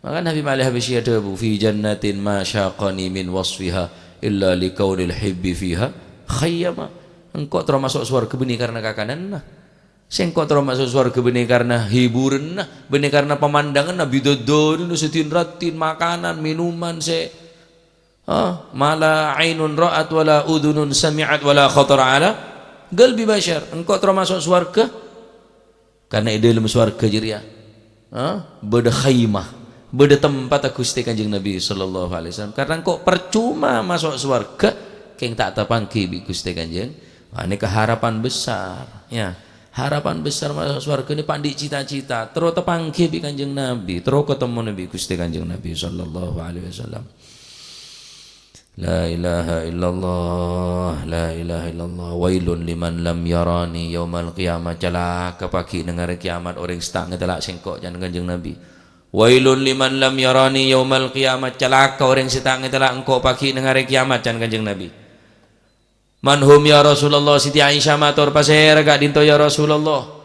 maka Nabi Malih Habisyi adabu fi jannatin ma syaqani min wasfiha illa liqaulil hibbi fiha khayyama engkau termasuk swarga benih karena kakanan nah sengkau termasuk swarga benih karena hiburan nah benih karena pemandangan Nabi dodon nusutin ratin makanan minuman se mala ainun ra'at wala udhunun sami'at wala khatara ala qalbi bashar engkau termasuk swarga karena ide dalam swarga jiria beda khaymah beda tempat Gusti Kanjeng Nabi sallallahu alaihi wasallam karena engkau percuma masuk swarga keng tak tapangki bi Gusti Kanjeng ini keharapan besar ya harapan besar masuk swarga ini pandi cita-cita terus tapangki bi Kanjeng Nabi terus ketemu Nabi Gusti Kanjeng Nabi sallallahu alaihi wasallam. La ilaha illallah la ilaha illallah wailun liman lam yarani yaumal qiyamah celaka pagi dengar kiamat orang setang ngetelak sengkok jangan Kanjeng Nabi wailun liman lam yarani yaumal qiyamah celaka orang setang ngetelak engkau pagi dengar kiamat jangan Kanjeng Nabi manhum ya Rasulullah Siti Aisyah matur pasir gak dinto ya Rasulullah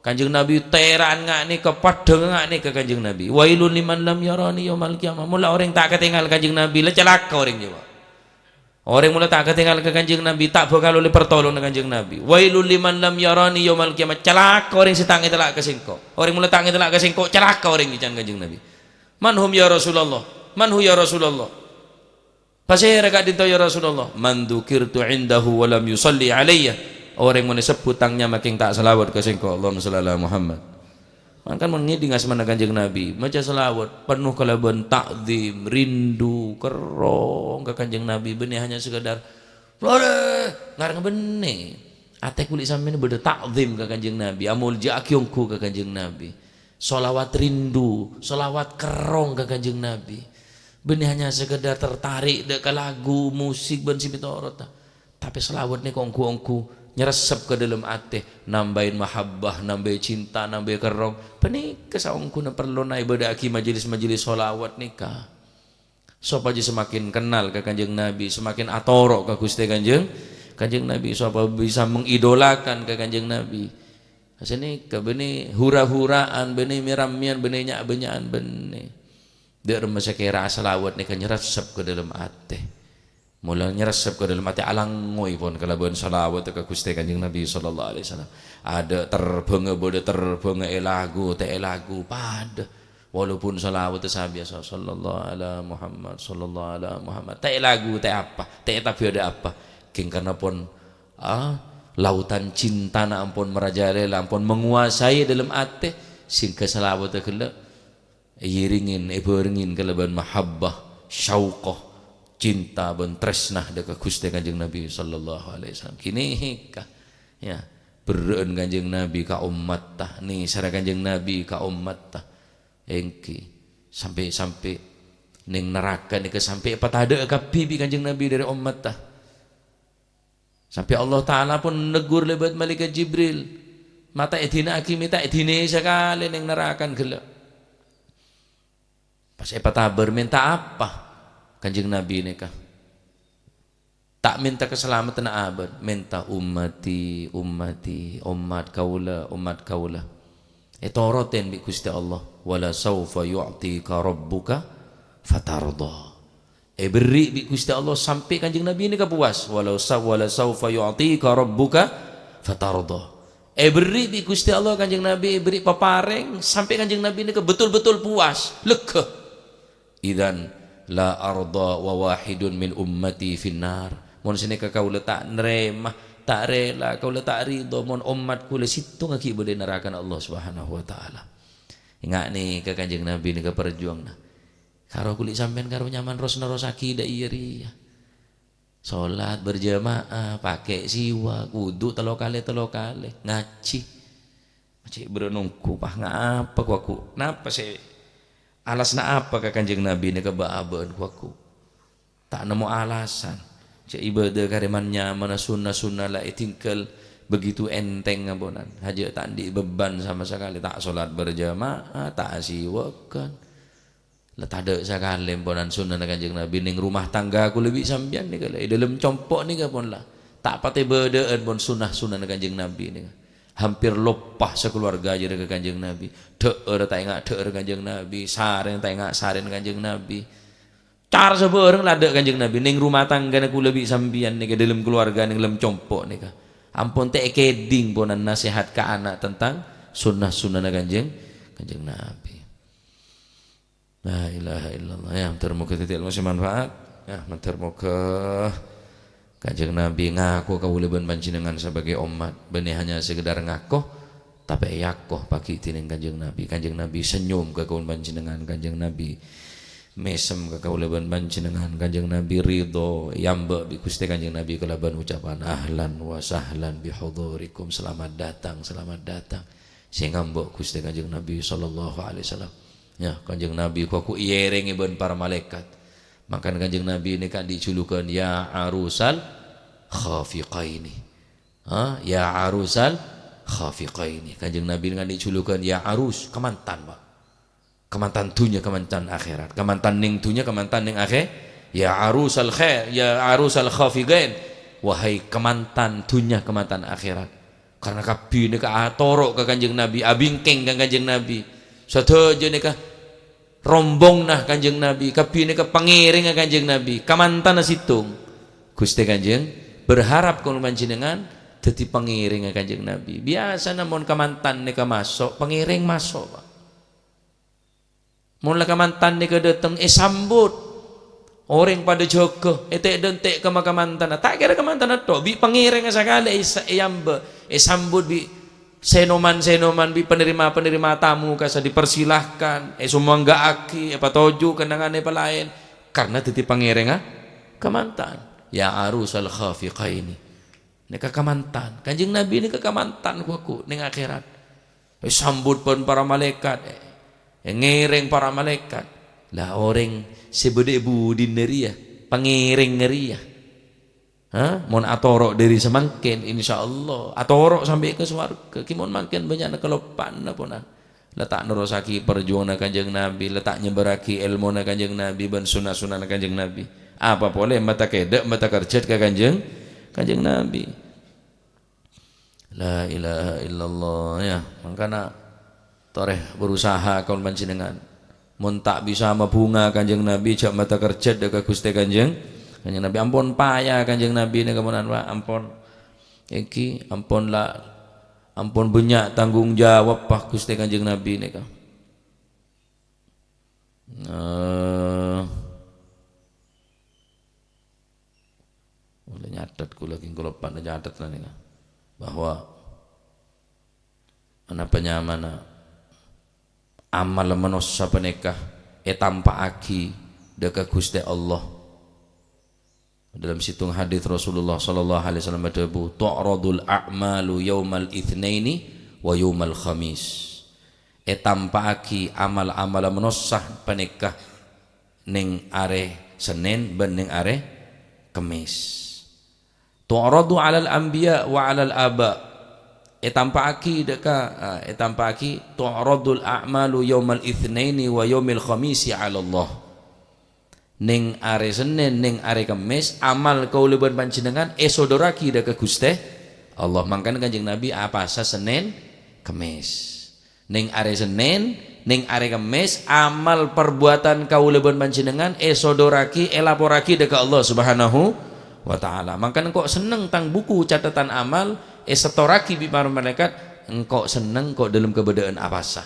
Kanjeng Nabi teran ngak nih kepadeng ngak nih ke Kanjeng Nabi wailun liman lam yarani yaumal qiyamah mula orang tak ketinggal Kanjeng Nabi le celaka orang Jawa orang mula tak ketinggal ke Kanjeng Nabi tak bakal oleh pertolong dengan Kanjeng Nabi wailul liman lam yarani yaumal qiyamah celaka orang setang itelak ke singko orang mula tak itelak ke singko celaka orang di Kanjeng Nabi manhum ya Rasulullah manhu ya Rasulullah pasir gak dinto ya Rasulullah man dzukirtu indahu wa lam yusalli alayya orang mula sebut tangnya makin tak selawat ke singko Allahumma shalli ala Muhammad kan mengiding asmana Kanjeng Nabi maca selawat penuh kalaban takzim rindu kerong ke Kanjeng Nabi benih hanya sekedar ngarang benih ate kulit sampeyan beda takzim ke Kanjeng Nabi amul ja'kyongku ke Kanjeng Nabi selawat rindu selawat kerong ke Kanjeng Nabi benih hanya sekedar tertarik ke lagu musik ben sipitorot tapi selawat nih kongku nyeresep ke dalam ate, nambahin mahabbah, nambahin cinta, nambahin kerong. Penikah saungku na perlu na ibadah aki majelis-majelis solawat nikah. Supaya semakin kenal ke Kanjeng Nabi, semakin atorok ke Gusti Kanjeng Nabi, supaya bisa mengidolakan ke Kanjeng Nabi. Asini ke beni hura-huraan, beni miramian, beni nyak-benyaan, beni. Dia remasa kira selawat nikah nyeresep ke dalam ate. Mula nyeresep ke dalam hati alangoy pun kalabuan salawat ke Gusti Kanjeng Nabi sallallahu alaihi wasallam. Ada terbenge bode terbenge elagu te elagu pada walaupun salawat biasa sallallahu ala Muhammad sallallahu ala Muhammad te elagu te apa te tapi ada apa king karena pun lautan cinta na ampun merajalela ampun menguasai dalam hati sing ke salawat kele iringin iberingin kalabuan mahabbah syauqah cinta ben tresnah dekat Gusti Kanjeng Nabi sallallahu alaihi wasallam. Kini ka ya bereun Kanjeng Nabi ka umat tah ni sara Kanjeng Nabi ka umat tah engki sampai ning neraka ni ke sampai patade ka bibi Kanjeng Nabi dari umat tah. Sampai Allah taala pun negur lebat malaikat Jibril. Mata edina aki mita edine sekali ning neraka gelap. Pas pataber minta apa? Kanjeng Nabi ini kah tak minta keselamatan abad, minta ummati umat kaula etoroten bi Gusti Allah wala saufa yu'tika rabbuka fatarda beri bi Gusti Allah sampai Kanjeng Nabi ini kah puas wala saufa yu'tika rabbuka fatarda beri bi Gusti Allah Kanjeng Nabi beri papareng sampai Kanjeng Nabi ini kah betul-betul puas lega idan la arda wa wahidun min ummati finnar. Mon sini ka kaula tak nerema, tak rela, kaula tak ridho mon umat kula situ ngaki boleh nerakan Allah Subhanahu wa taala. Ingat nih ke Kanjeng Nabi ni ke perjuang nah. Karo kulit sampean karo nyaman rosna akidah iri. Salat berjamaah, pakai siwa, wudu telo kali ngaji. Cik berenungku pah ngapa ku aku. Napa sih? Alasna apa ke Kanjeng Nabi ni kebaaban ku aku tak nemu alasan cak ibadah karemannya mana sunnah lah tinggal begitu enteng ngabonan haja tak di beban sama sekali tak solat berjamaah tak asiwakan lah tak ada sekali bonan sunnah Kanjeng Nabi ning rumah tangga aku lebih sambian ni kala dalam compok ni kapon lah tak pate bedaan pun sunnah Kanjeng Nabi ni hampir lopah sekeluarga aja dengan Kanjeng Nabi. Deur tak ingat deur Kanjeng Nabi, saren tak ingat saren Kanjeng Nabi. Cara sebarang lada Kanjeng Nabi ning rumah tangga aku lebih sambian nih ke dalam keluarga ning dalam compok nih ka. Ampun teh keding ponan nasihat ke anak tentang sunnah Kanjeng Nabi. La ilaha illallah ya termoga titik ilmu manfaat ya termoga Kanjeng Nabi ngaku kawuleban panjenengan sebagai umat benih hanya sekedar ngaku tapi yakoh pagi tining Kanjeng Nabi senyum ke kawan panjenengan Kanjeng Nabi mesem ke kawuleban panjenengan Kanjeng Nabi ridho yamba bi Gusti Kanjeng Nabi kelaban ucapan ahlan wa sahlan bi hudurikum selamat datang sehingga mbok Gusti Kanjeng Nabi sallallahu alaihi wasallam ya Kanjeng Nabi ku iereng ibn para malaikat. Makan Kanjeng Nabi ini kan dijulukan ya arusal khafiqaini. Ya arusal khafiqaini. Kanjeng Nabi ini kan dijulukan ya arus kemantan, Pak. Kemantan dunia, kemantan akhirat. Kemantan ning dunia, kemantan ning akhir. Ya arusal khair, ya arusal khafiqain. Wahai kemantan dunia, kemantan akhirat. Karena kabi ini torok ke Kanjeng Nabi, abingkeng ke Kanjeng Nabi. Sadaja ini rombong nah Kanjeng Nabi kabine ke pangiring Kanjeng Nabi kamantana situng Gusti Kanjeng berharap kalau panjenengan dadi pangiring Kanjeng Nabi biasa namun kamantan nika masuk pangiring masuk Pak mun kamantan nika dateng sambut orang pada jogo etek dentek ke kamantan tak kira kamantan tok bi pangiring sakali yamba sambut bi senoman bi penerima tamu kasa dipersilahkan semua enggak aki apa toju kenangan lain karena titi pangereng kemantan ya arusal khafiqaini nika kemantan Kanjeng Nabi ini kemantan aku ning akhirat sambut pun para malaikat ngereng para malaikat lah orang sebede budin neria pangereng neria Mon atorok dari semangkin insyaallah atorok sampai ke swarga kimon makin banyak kelopan pun letak nerosaki perjuangan kanjeng Nabi, letak nyebaraki ilmu kanjeng Nabi dan sunah-sunah kanjeng Nabi. Apa boleh mata kedek mata kerjat ke kanjeng Nabi. La ilaha illallah ya. Makanya toreh berusaha kaul panjenengan. Mun tak bisa mabunga kanjeng Nabi jak mata kerjat ke Gusti kanjeng Nabi. Ampun payah kanjeng Nabi nek kemunan ampun iki ampun lah ampun banyak tanggung jawab pak Gusti kanjeng Nabi nika. Boleh nyatet kula lagi kula pan nyatet lah nika. Bahwa ana penyamana amal manusia penikah tanpa aki deka Gusti Allah. Dalam situng hadis Rasulullah sallallahu alaihi wasallam berdebu tu'radul a'malu yaumal itsnaini wa yaumal khamis. Tampaaki amal-amal manusia penikah ning are Senin ben ning are Kamis. Tu'radu 'alal anbiya wa 'alal aba. Tampaaki deka tampaaki tu'radul a'malu yaumal itsnaini wa yaumil khamisi 'ala Allah. Ning are Senin ning are Kamis amal kauleban panjenengan esodoraki da ke Gusti Allah. Mangkane kanjeng Nabi apa sa Senin Kamis. Ning are Senin ning are Kamis amal perbuatan kauleban panjenengan esodoraki elaporaki da ke Allah Subhanahu wa taala. Mangkane kok seneng tang buku catatan amal setoraki bi para malaikat engkau seneng kok dalam kebedaan apa sa.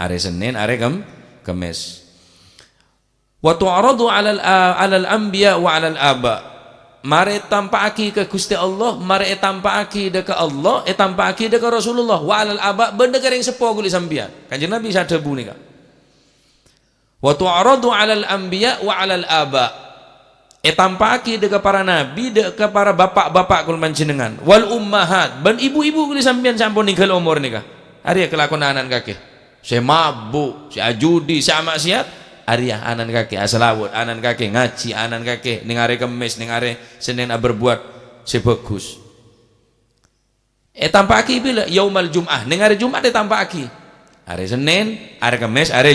Are Senin are Kamis. Wa tu'radu 'alal anbiya wa 'alal aba. Mare tampaki ke Gusti Allah, mare tampaki ke Allah, tampaki ke Rasulullah wa 'alal aba benda garing sepo kuli sampean. Kanjeng Nabi sadebu nika. Wa tu'radu 'alal anbiya wa 'alal aba. Tampaki ke para nabi, ke para bapak-bapak kul panjenengan, wal ummahat, ban ibu-ibu kuli sampean sampun ninggal umur nika. Ari kelakon anan kakek. Saya mabuk, saya ajudi, saya maksiat. Arya anan kaki asalawut anan kaki ngaji anan kaki ning are Kamis ning are Senin berbuat sebagus tampaki bila yaumal jum'ah ning are Jumat tampaki are Senin are Kamis are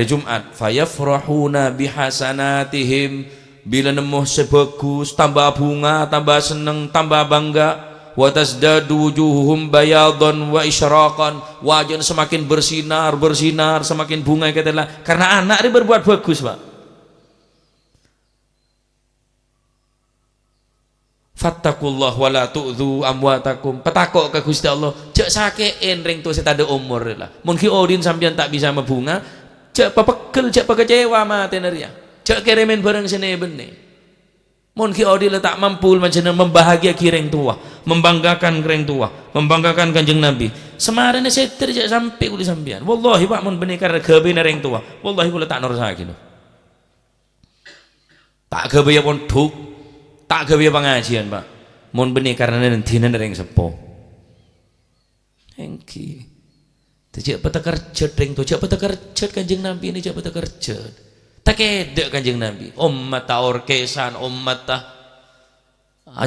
Jumat fayafrahuna bihasanatihim bila nemu sebagus tambah bunga tambah seneng tambah bangga wa tasdadu wujuhuhum bayadun wa isyraqan wajah semakin bersinar semakin bunga katalah karena anak ini berbuat bagus Pak. Fattakullah wa la tu'dhu amwatakum. Petakok ke Gusti Allah cek sakein ring tu setade umur lah mun ki odin sampean tak bisa mebunga cek pepegel cek pekecewa mate neria cek kirimin bareng sene bene mun ki odi letak mampu panjenengan membahagia kireng tua, membanggakan kireng tua, membanggakan kanjeng Nabi. Semarane setir jak sampai kuli sampean. Wallahi Pak mun benikar gawe reng tua. Wallahi kula tak nerusake lho. Tak gawe pondok, tak gawe pengajian Pak. Mun benikar dina reng sepo. Engki. Dijak peta kerja reng tu, jak peta kerja kanjeng Nabi ini jak peta kerja. Tak kedek kanjeng Nabi umat ta orkesan umat ta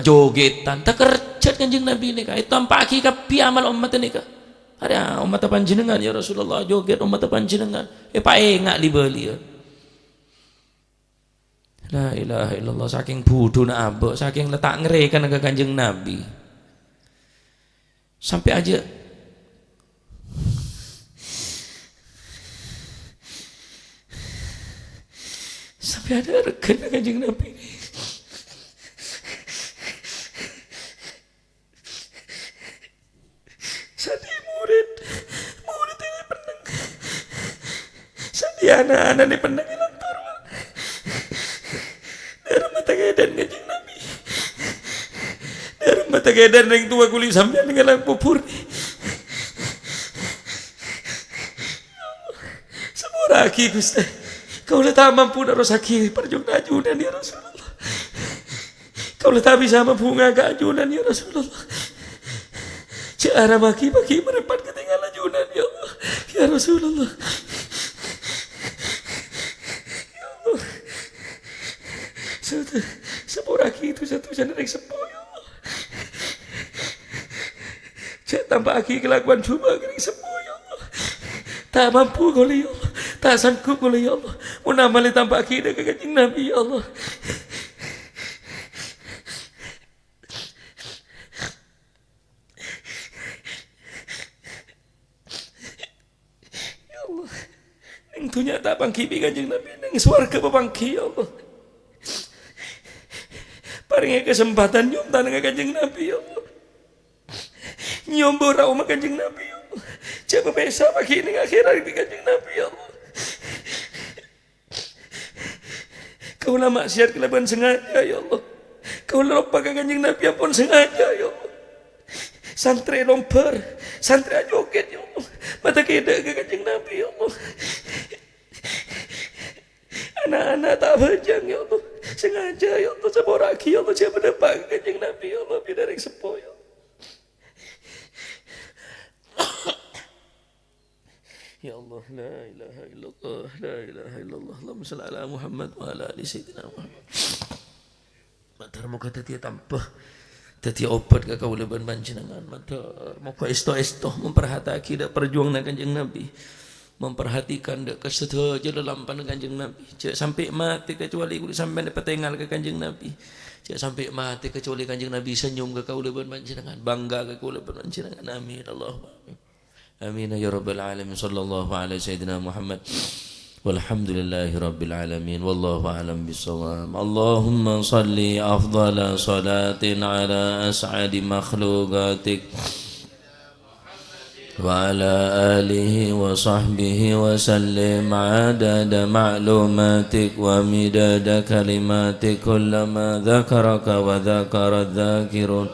jogetan tak kerjat kanjeng Nabi ini kah itu tampaki kapi amal umat ini kah ada umat panjenengan ya Rasulullah joget umat panjenengan paengak dibeli ya. La ilaha illallah saking bodoh na abok saking letak ngerekan ke kanjeng Nabi sampai aja sampai ada rekan kanjeng Nabi ini. Sadi murid ini peneng. Sadi anak-anak ini peneng lantar. Dari mata keadaan kanjeng Nabi. Dari mata keadaan yang tua kuli sampai dengan pupur. Semua lagi Gusti. Kau tak mampu nak rosaki perjuangan ajunan ya Rasulullah. Kau tak bisa membunga keajunan ya Rasulullah. Cara bagi-bagi merepat ketinggalan ajunan ya Allah ya Rasulullah. Ya Allah. Sepura aki itu satu-satunya yang sepuh ya Allah. Cek tambah aki kelakuan cuma yang sepuh ya Allah. Tak mampu kau ya Allah, tak sanggup kau ya Allah. Mau namanya tambah aki dengan kanjeng Nabi ya Allah. Ya Allah, yang dunia tak bangki kanjeng Nabi, yang swarga bangki ya Allah. Paringi kesempatan nyum tanah kanjeng Nabi ya Allah. Nyom borau sama kanjeng Nabi ya Allah. Coba pesa pagi ini akhirat di kanjeng Nabi ya Allah. Kau lah maksiat kelaban sengaja ya Allah. Kau lah lupa kanjeng Nabi pun sengaja ya Allah. Santri lomper, santri joget ya Allah. Mata keda ke kanjeng Nabi ya Allah. Anak-anak tak bajang ya Allah. Sengaja ya Allah, seboraki ya Allah. Coba depan kanjeng Nabi ya Allah. Biar yang sepo ya Allah. Ya Allah, la ilaha illallah, la ilaha illallah. Allahumma salli ala Muhammad wa ala ali sayyidina Muhammad. Matar muka tadi tanpa tadi obat ke kau leban panjenengan. Matar muka esto memperhatikan dak perjuangan kanjeng Nabi. Memperhatikan dak kesedaja dalam pandangan kanjeng Nabi. Cek sampai mati kecuali kudu sampai dapat tinggal ke kanjeng Nabi. Cek sampai mati kecuali kanjeng Nabi senyum ke kau leban panjenengan, bangga ke kau leban panjenengan. Amin Allahumma amin. Amin ya rabbal alamin. Sallallahu alaihi sayyidina Muhammad. Walhamdulillahi rabbil alamin. Wallahu a'lam bissawab. Allahumma salli afdala salatin ala as'adi makhluqatik wa ala alihi wa sahbihi wa sallim adada ma'lumatik wa midada kalimatik kullama dhakaraka wa dhakara dhakirun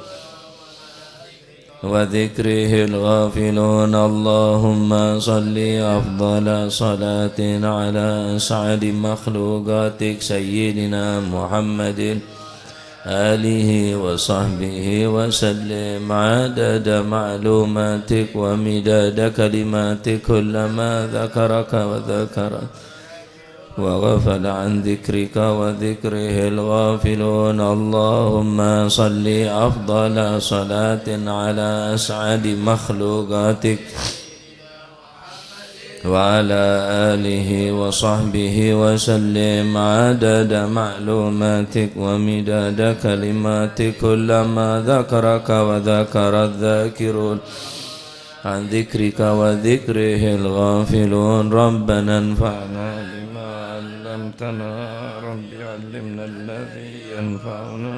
وذكره الغافلون. اللهم صل أفضل صلاة على أسعد مخلوقاتك سيدنا محمد آله وصحبه وسلم عدد معلوماتك ومداد كلماتك كلما ذكرك وذكرك وغفل عن ذكرك وذكره الغافلون. اللهم صل أفضل صلاة على أسعد مخلوقاتك وعلى آله وصحبه وسلم عدد معلوماتك ومداد كلماتك كلما ذكرك وذكر الذاكرون عن ذكرك وذكره الغافلون. ربنا انفعنا بما علمتنا، رب علمنا الذي ينفعنا.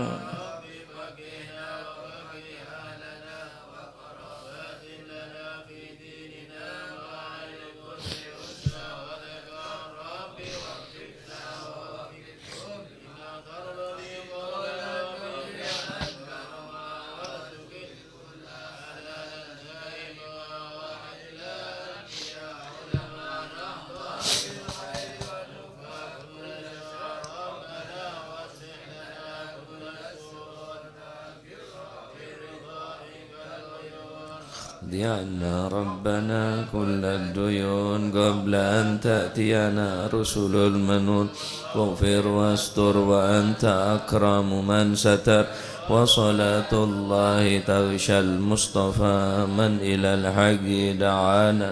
عنا ربنا كل الديون قبل أن تأتينا رسل المنون. واغفر واستر وأنت أكرم من ستر. وصلاة الله تغشى المصطفى من إلى الحق دعانا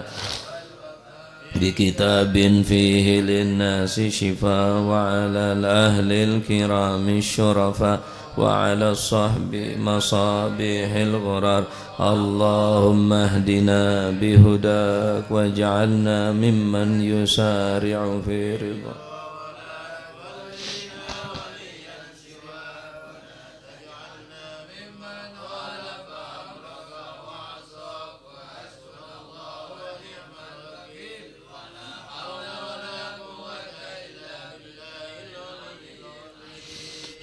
بكتاب فيه للناس شفاء. وعلى الأهل الكرام الشرفاء وعلى الصحب مصابيح الغرار. اللهم اهدنا بهداك واجعلنا ممن يسارع في رضاك.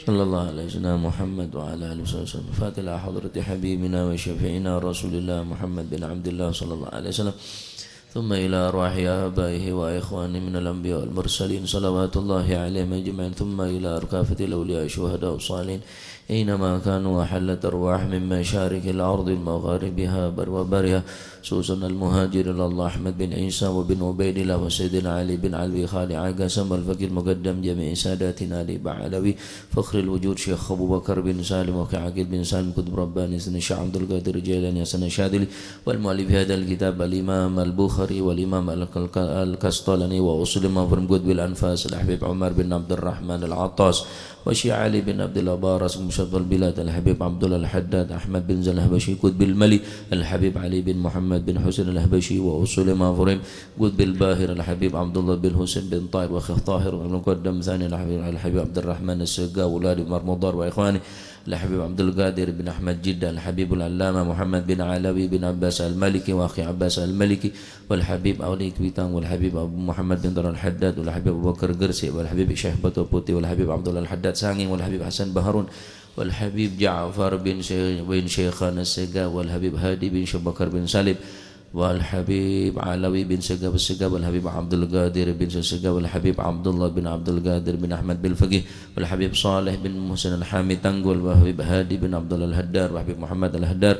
صلى الله على سيدنا محمد وعلى آله وسلم. فاتحة حضرة حبيبنا وشفيعنا رسول الله محمد بن عبد الله صلى الله عليه وسلم. ثم إلى أرواح آبائه وإخوانه من الأنبياء والمرسلين صلوات الله عليهم أجمعين. ثم إلى أركافة الأولياء الشهداء والصالحين أينما كانوا وحلت أرواح من مشارق الأرض مغاربها وبرها سوسن المهاجر إلى الله أحمد بن عيسى وبن عبيد الله وسيدنا علي بن علوي خالي عقاسم والفقير مقدم جميع ساداتنا علي بعلوي فخر الوجود شيخ أبو بكر بن سالم وكعقيل بن سالم كتب رباني سن الشيخ عبد القادر جيلاني حسن الشاذلي والمؤلف هذا الكتاب الإمام البخاري والإمام الكسطلاني وأصول مفرم قد بالأنفاس الحبيب عمر بن عبد الرحمن العطاس وشيخ علي بن عبد الله بارس مشرف البلاد الحبيب عبد الله الحداد أحمد بن زلهبشي قطب الملي الحبيب علي بن محمد بن حسين الهبشي وأصول مفرم قطب الباهر الحبيب عبد الله بن حسين بن طاهر وخيخ طاهر والمقدم ثاني الحبيب عبد الرحمن السقا ولاد مرمضار وإخواني الحبيب عبد القادر بن أحمد جدة الحبيب العلامة محمد بن علوي بن عباس المالكي وأخي عباس المالكي والحبيب أولي كويتان والحبيب أبو محمد بن در الحداد والحبيب أبو بكر قرسي والحبيب شيخ بطو بوتي والحبيب عبد الله الحداد سانgi والحبيب حسن بهارون والحبيب جعفر بن شيخان السقا والحبيب هادي بن شبكر بن سالم والحبيب علوي بن سقا بالسقا والحبيب عبد القادر بن سقا والحبيب عبد الله بن عبد القادر بن أحمد بالفقيه والحبيب صالح بن محسن الحامي تنقل والحبيب هادي بن عبد الله الهدار والحبيب محمد الهدار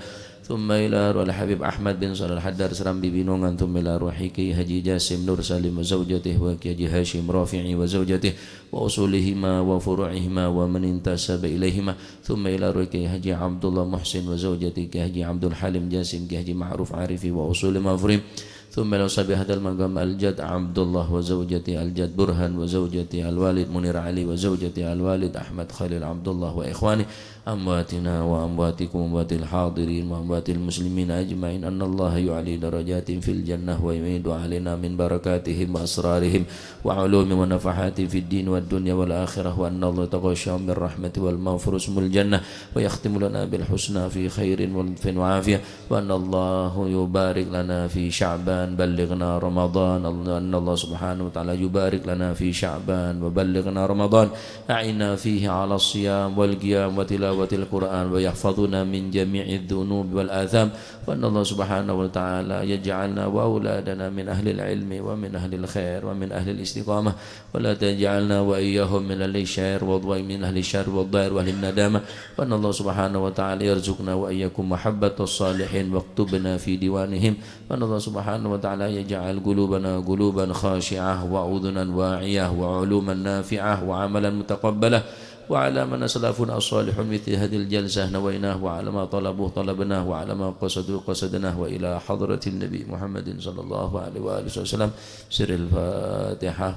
ثم إلى والحبيب أحمد بن صالح الحدار سرام ببنونgan ثم إلى روحي حجي جاسم نور سالم وزوجته وكي هاشم رافعي وزوجته وأصولهما وفروعهما ومن انتسب إليهما ثم إلى روحي حجي عبد الله محسن وزوجته كحجي عبد الحليم جاسم كحجي معروف عارفي وأصول مفرم ثم لو صبي هذا المقام الجد عبد الله وزوجته الجد برهان وزوجته الوالد منير علي وزوجته الوالد أحمد خليل عبد الله وإخواني أمواتنا وأمواتكم أموات الحاضرين وأموات المسلمين أجمعين أن الله يعلي درجات في الجنة ويميد علينا من بركاتهم وأسرارهم وعلوم ونفحات في الدين والدنيا والآخرة وأن الله تغشاهم بالرحمة والمغفرة اسم الجنة ويختم لنا بالحسنى في خير وعافية وأن الله يبارك لنا في شعبان بلغنا رمضان أن الله سبحانه وتعالى يبارك لنا في شعبان وبلغنا رمضان أعنا فيه على الصيام والقيام وتلاوة القرآن ويحفظنا من جميع الذنوب والآثام وأن الله سبحانه وتعالى يجعلنا وأولادنا من أهل العلم ومن أهل الخير ومن أهل الاستقامة ولا تجعلنا وإياهم من أهل الشر ومن أهل الشر والضير وأهل الندامة وأن الله سبحانه وتعالى يرزقنا وإياكم محبة الصالحين واكتبنا في ديوانهم وأن الله سبحانه وتعالى يجعل قلوبنا قلوبا خاشعة وأذنا واعية وعلوما نافعة وعملا متقبلا وعلى من سلفنا الصالح مثل هذه الجلسة نويناه وعلى ما طلبوه طلبناه وعلى ما قصدوا قصدناه وإلى حضرة النبي محمد صلى الله عليه وآله وسلم سر الفاتحة.